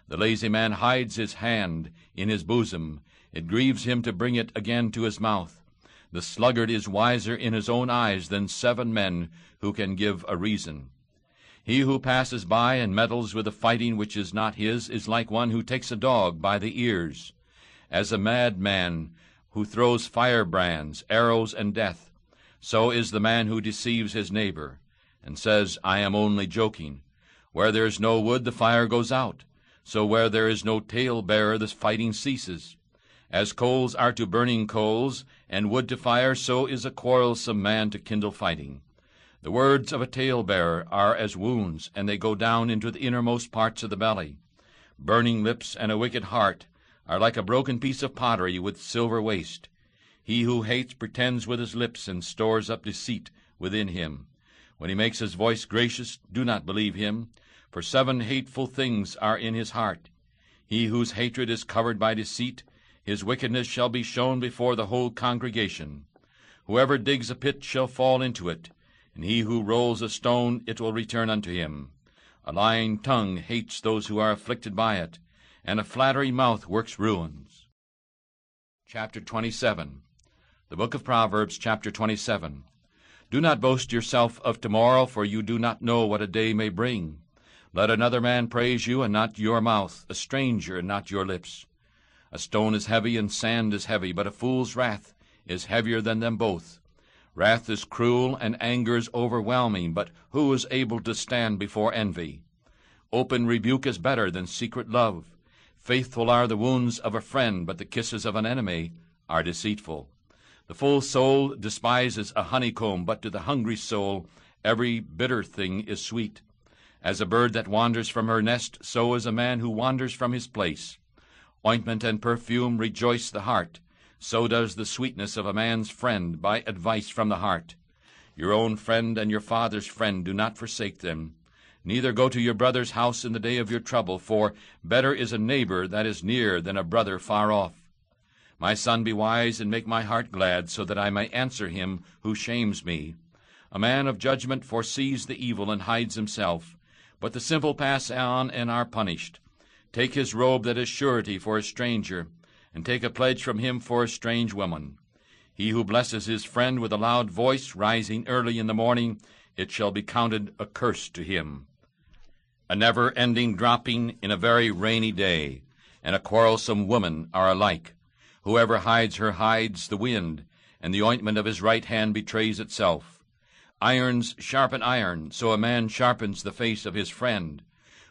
Speaker 1: The lazy man hides his hand in his bosom. It grieves him to bring it again to his mouth. The sluggard is wiser in his own eyes than 7 men who can give a reason. He who passes by and meddles with a fighting which is not his is like one who takes a dog by the ears. As a madman who throws firebrands, arrows, and death, so is the man who deceives his neighbor, and says, I am only joking. Where there is no wood, the fire goes out. So where there is no tale-bearer, the fighting ceases. As coals are to burning coals, and wood to fire, so is a quarrelsome man to kindle fighting. The words of a tale-bearer are as wounds, and they go down into the innermost parts of the belly. Burning lips and a wicked heart, are like a broken piece of pottery with silver waste. He who hates pretends with his lips and stores up deceit within him. When he makes his voice gracious, do not believe him, for 7 hateful things are in his heart. He whose hatred is covered by deceit, his wickedness shall be shown before the whole congregation. Whoever digs a pit shall fall into it, and he who rolls a stone, it will return unto him. A lying tongue hates those who are afflicted by it, and a flattering mouth works ruins. Chapter 27. The book of Proverbs, chapter 27. Do not boast yourself of tomorrow, for you do not know what a day may bring. Let another man praise you, and not your mouth, a stranger, and not your lips. A stone is heavy, and sand is heavy, but a fool's wrath is heavier than them both. Wrath is cruel, and anger is overwhelming, but who is able to stand before envy? Open rebuke is better than secret love. Faithful are the wounds of a friend, but the kisses of an enemy are deceitful. The full soul despises a honeycomb, but to the hungry soul every bitter thing is sweet. As a bird that wanders from her nest, so is a man who wanders from his place. Ointment and perfume rejoice the heart. So does the sweetness of a man's friend by advice from the heart. Your own friend and your father's friend, do not forsake them. Neither go to your brother's house in the day of your trouble, for better is a neighbor that is near than a brother far off. My son, be wise and make my heart glad, so that I may answer him who shames me. A man of judgment foresees the evil and hides himself, but the simple pass on and are punished. Take his robe that is surety for a stranger, and take a pledge from him for a strange woman. He who blesses his friend with a loud voice, rising early in the morning, it shall be counted a curse to him. A never-ending dropping in a very rainy day, and a quarrelsome woman are alike. Whoever hides her hides the wind, and the ointment of his right hand betrays itself. Irons sharpen iron, so a man sharpens the face of his friend.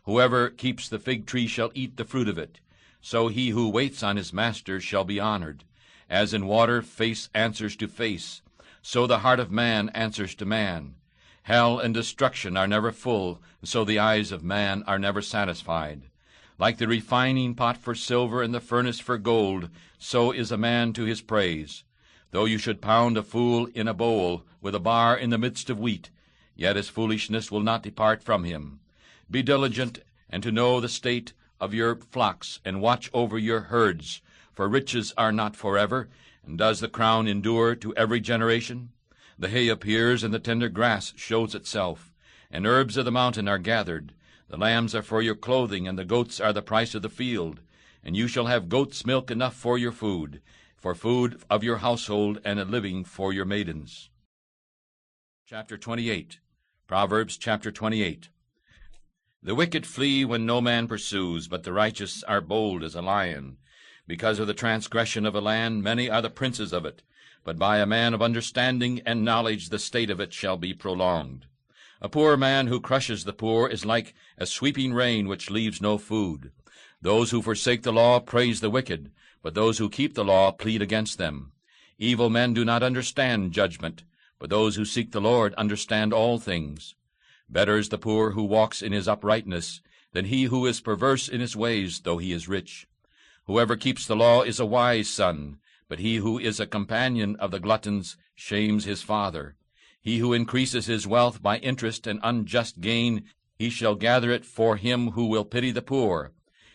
Speaker 1: Whoever keeps the fig tree shall eat the fruit of it. So he who waits on his master shall be honored. As in water face answers to face, so the heart of man answers to man. Hell and destruction are never full, so the eyes of man are never satisfied. Like the refining pot for silver and the furnace for gold, so is a man to his praise. Though you should pound a fool in a bowl, with a bar in the midst of wheat, yet his foolishness will not depart from him. Be diligent, and to know the state of your flocks, and watch over your herds, for riches are not forever, and does the crown endure to every generation? The hay appears, and the tender grass shows itself, and herbs of the mountain are gathered. The lambs are for your clothing, and the goats are the price of the field. And you shall have goat's milk enough for your food of your household, and a living for your maidens. Chapter 28. Proverbs chapter 28. The wicked flee when no man pursues, but the righteous are bold as a lion. Because of the transgression of a land, many are the princes of it, but by a man of understanding and knowledge the state of it shall be prolonged. A poor man who crushes the poor is like a sweeping rain which leaves no food. Those who forsake the law praise the wicked, but those who keep the law plead against them. Evil men do not understand judgment, but those who seek the Lord understand all things. Better is the poor who walks in his uprightness than he who is perverse in his ways, though he is rich. Whoever keeps the law is a wise son, but he who is a companion of the gluttons shames his father. He who increases his wealth by interest and unjust gain, he shall gather it for him who will pity the poor.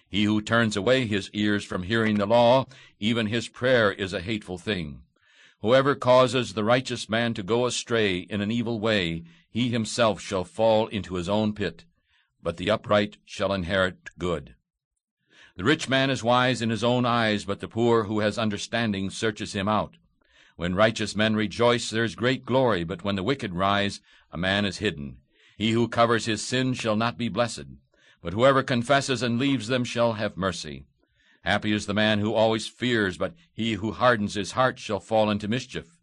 Speaker 1: He who turns away his ears from hearing the law, even his prayer is a hateful thing. Whoever causes the righteous man to go astray in an evil way, he himself shall fall into his own pit, but the upright shall inherit good. The rich man is wise in his own eyes, but the poor who has understanding searches him out. When righteous men rejoice, there is great glory, but when the wicked rise, a man is hidden. He who covers his sins shall not be blessed, but whoever confesses and leaves them shall have mercy. Happy is the man who always fears, but he who hardens his heart shall fall into mischief.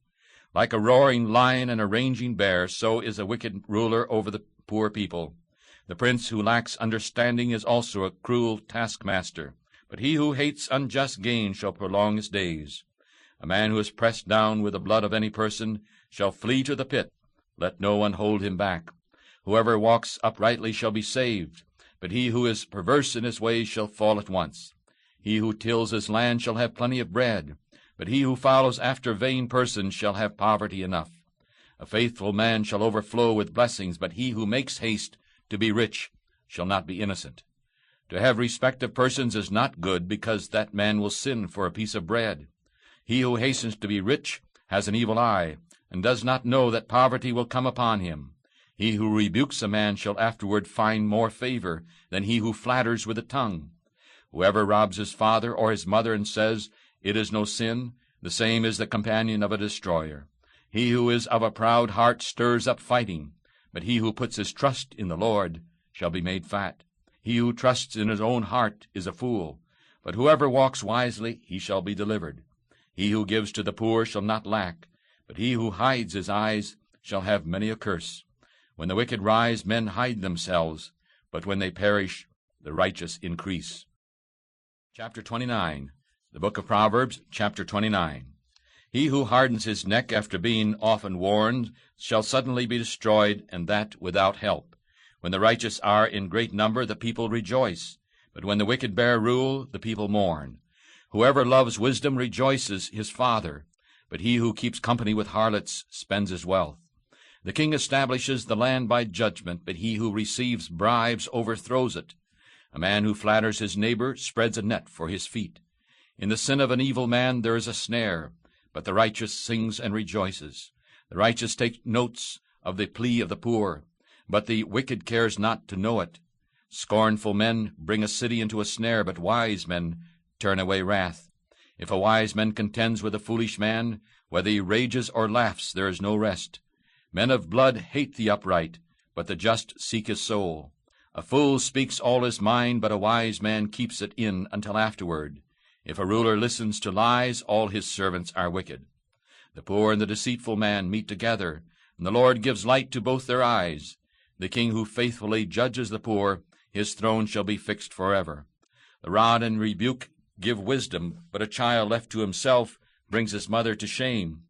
Speaker 1: Like a roaring lion and a raging bear, so is a wicked ruler over the poor people. The prince who lacks understanding is also a cruel taskmaster, but he who hates unjust gain shall prolong his days. A man who is pressed down with the blood of any person shall flee to the pit. Let no one hold him back. Whoever walks uprightly shall be saved, but he who is perverse in his ways shall fall at once. He who tills his land shall have plenty of bread, but he who follows after vain persons shall have poverty enough. A faithful man shall overflow with blessings, but he who makes haste to be rich shall not be innocent. To have respect of persons is not good, because that man will sin for a piece of bread. He who hastens to be rich has an evil eye, and does not know that poverty will come upon him. He who rebukes a man shall afterward find more favor than he who flatters with the tongue. Whoever robs his father or his mother and says, "It is no sin," the same is the companion of a destroyer. He who is of a proud heart stirs up fighting, but he who puts his trust in the Lord shall be made fat. He who trusts in his own heart is a fool, but whoever walks wisely, he shall be delivered. He who gives to the poor shall not lack, but he who hides his eyes shall have many a curse. When the wicked rise, men hide themselves, but when they perish, the righteous increase. Chapter 29. The book of Proverbs, chapter 29. He who hardens his neck after being often warned shall suddenly be destroyed, and that without help. When the righteous are in great number, the people rejoice, but when the wicked bear rule, the people mourn. Whoever loves wisdom rejoices his father, but he who keeps company with harlots spends his wealth. The king establishes the land by judgment, but he who receives bribes overthrows it. A man who flatters his neighbor spreads a net for his feet. In the sin of an evil man there is a snare, but the righteous sings and rejoices. The righteous take notes of the plea of the poor, but the wicked cares not to know it. Scornful men bring a city into a snare, but wise men turn away wrath. If a wise man contends with a foolish man, whether he rages or laughs, there is no rest. Men of blood hate the upright, but the just seek his soul. A fool speaks all his mind, but a wise man keeps it in until afterward. If a ruler listens to lies, all his servants are wicked. The poor and the deceitful man meet together, and the Lord gives light to both their eyes. The king who faithfully judges the poor, his throne shall be fixed forever. The rod and rebuke give wisdom, but a child left to himself brings his mother to shame.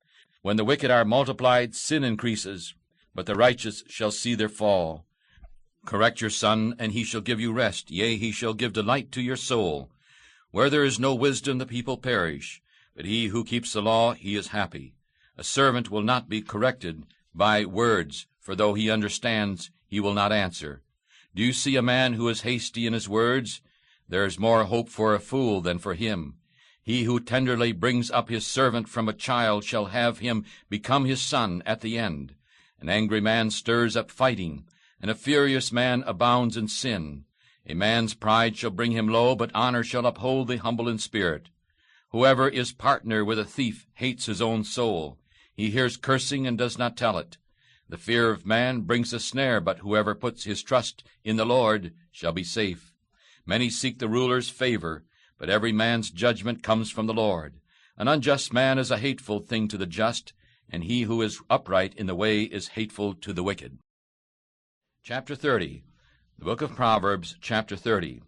Speaker 1: When the wicked are multiplied, sin increases, but the righteous shall see their fall. Correct your son, and he shall give you rest, yea, he shall give delight to your soul. Where there is no wisdom, the people perish, but he who keeps the law, he is happy. A servant will not be corrected by words, for though he understands, he will not answer. Do you see a man who is hasty in his words? There is more hope for a fool than for him. He who tenderly brings up his servant from a child shall have him become his son at the end. An angry man stirs up fighting, and a furious man abounds in sin. A man's pride shall bring him low, but honor shall uphold the humble in spirit. Whoever is partner with a thief hates his own soul. He hears cursing and does not tell it. The fear of man brings a snare, but whoever puts his trust in the Lord shall be safe. Many seek the ruler's favor, but every man's judgment comes from the Lord. An unjust man is a hateful thing to the just, and he who is upright in the way is hateful to the wicked. Chapter 30. The book of Proverbs, chapter 30.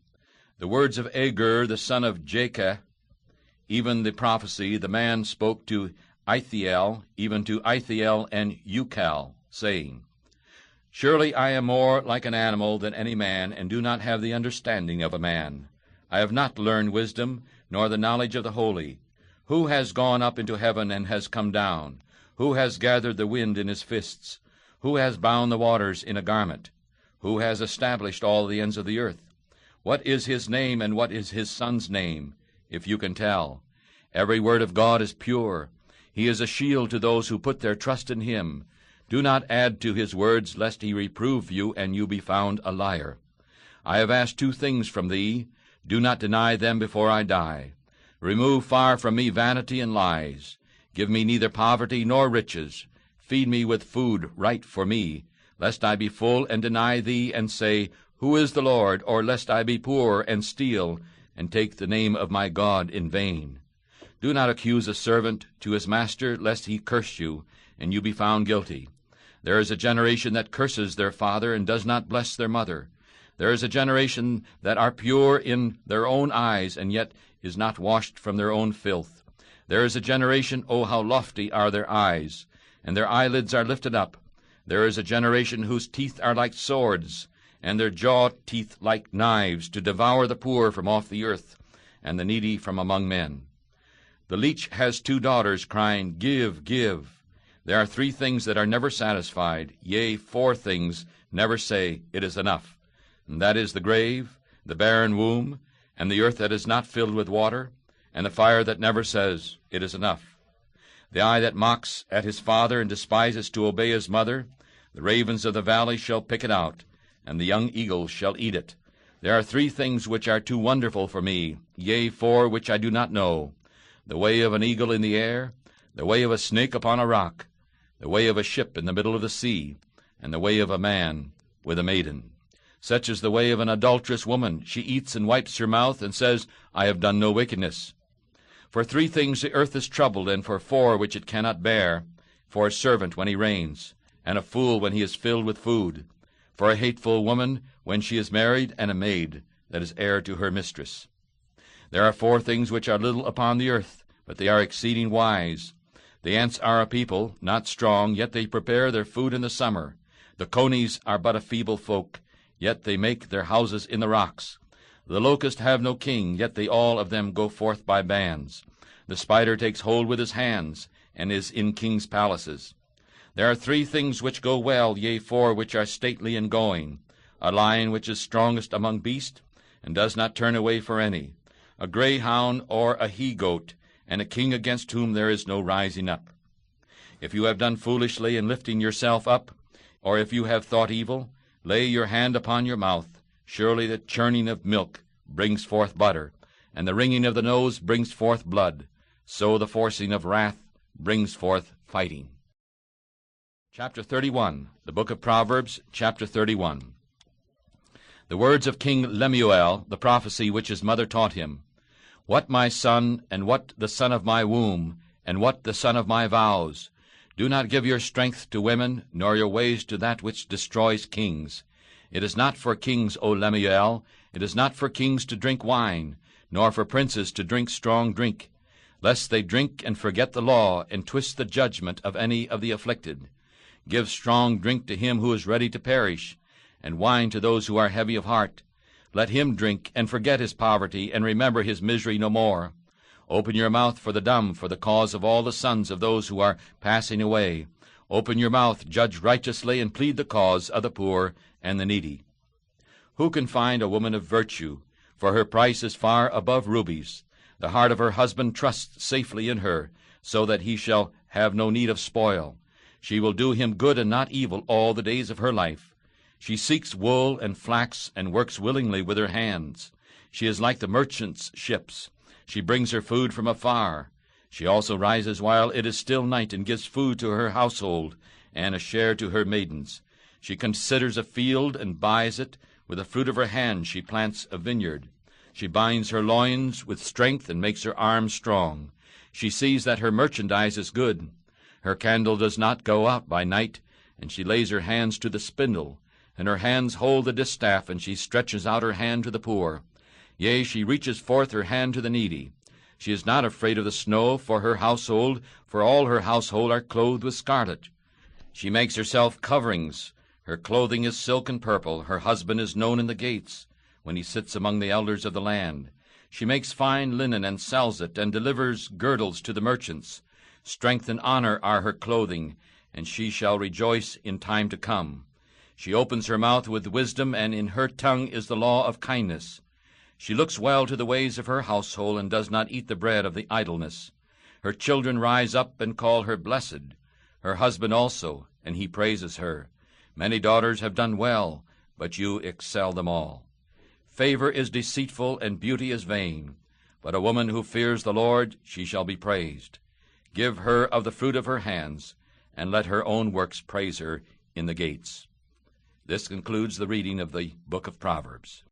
Speaker 1: The words of Agur, the son of Jakeh, even the prophecy, the man spoke to Ithiel, even to Ithiel and Ucal, saying, Surely I am more like an animal than any man, and do not have the understanding of a man. I have not learned wisdom, nor the knowledge of the holy. Who has gone up into heaven and has come down? Who has gathered the wind in his fists? Who has bound the waters in a garment? Who has established all the ends of the earth? What is his name, and what is his son's name, if you can tell? Every word of God is pure. He is a shield to those who put their trust in him. Do not add to his words, lest he reprove you, and you be found a liar. I have asked 2 things from thee. Do not deny them before I die. Remove far from me vanity and lies. Give me neither poverty nor riches. Feed me with food right for me, lest I be full and deny thee, and say, Who is the Lord? Or lest I be poor and steal, and take the name of my God in vain. Do not accuse a servant to his master, lest he curse you, and you be found guilty. There is a generation that curses their father, and does not bless their mother. There is a generation that are pure in their own eyes, and yet is not washed from their own filth. There is a generation, oh, how lofty are their eyes, and their eyelids are lifted up. There is a generation whose teeth are like swords, and their jaw teeth like knives, to devour the poor from off the earth, and the needy from among men. The leech has 2 daughters, crying, Give, give. There are 3 things that are never satisfied, yea, 4 things never say, It is enough. And that is the grave, the barren womb, and the earth that is not filled with water, and the fire that never says, It is enough. The eye that mocks at his father and despises to obey his mother, the ravens of the valley shall pick it out, and the young eagles shall eat it. There are 3 things which are too wonderful for me, yea, 4 which I do not know. The way of an eagle in the air, the way of a snake upon a rock, the way of a ship in the middle of the sea, and the way of a man with a maiden. Such is the way of an adulterous woman. She eats and wipes her mouth, and says, I have done no wickedness. For 3 things the earth is troubled, and for 4 which it cannot bear, for a servant when he reigns, and a fool when he is filled with food, for a hateful woman when she is married, and a maid that is heir to her mistress. There are 4 things which are little upon the earth, but they are exceeding wise. The ants are a people, not strong, yet they prepare their food in the summer. The conies are but a feeble folk, yet they make their houses in the rocks. The locusts have no king, yet they all of them go forth by bands. The spider takes hold with his hands, and is in kings' palaces. There are 3 things which go well, yea, 4 which are stately in going. A lion which is strongest among beasts, and does not turn away for any. A greyhound or a he-goat, and a king against whom there is no rising up. If you have done foolishly in lifting yourself up, or if you have thought evil, lay your hand upon your mouth. Surely the churning of milk brings forth butter, and the wringing of the nose brings forth blood. So the forcing of wrath brings forth fighting. Chapter 31, the book of Proverbs, chapter 31. The words of King Lemuel, the prophecy which his mother taught him. What, my son, and what the son of my womb, and what the son of my vows? Do not give your strength to women, nor your ways to that which destroys kings. It is not for kings, O Lemuel, it is not for kings to drink wine, nor for princes to drink strong drink, lest they drink and forget the law, and twist the judgment of any of the afflicted. Give strong drink to him who is ready to perish, and wine to those who are heavy of heart. Let him drink and forget his poverty, and remember his misery no more. Open your mouth for the dumb, for the cause of all the sons of those who are passing away. Open your mouth, judge righteously, and plead the cause of the poor and the needy. Who can find a woman of virtue? For her price is far above rubies. The heart of her husband trusts safely in her, so that he shall have no need of spoil. She will do him good and not evil all the days of her life. She seeks wool and flax, and works willingly with her hands. She is like the merchant's ships. She brings her food from afar. She also rises while it is still night, and gives food to her household, and a share to her maidens. She considers a field, and buys it. With the fruit of her hand she plants a vineyard. She binds her loins with strength, and makes her arms strong. She sees that her merchandise is good. Her candle does not go out by night, and she lays her hands to the spindle. And her hands hold the distaff, and she stretches out her hand to the poor. Yea, she reaches forth her hand to the needy. She is not afraid of the snow for her household, for all her household are clothed with scarlet. She makes herself coverings. Her clothing is silk and purple. Her husband is known in the gates, when he sits among the elders of the land. She makes fine linen and sells it, and delivers girdles to the merchants. Strength and honor are her clothing, and she shall rejoice in time to come. She opens her mouth with wisdom, and in her tongue is the law of kindness. She looks well to the ways of her household, and does not eat the bread of the idleness. Her children rise up and call her blessed, her husband also, and he praises her. Many daughters have done well, but you excel them all. Favor is deceitful, and beauty is vain, but a woman who fears the Lord, she shall be praised. Give her of the fruit of her hands, and let her own works praise her in the gates. This concludes the reading of the book of Proverbs.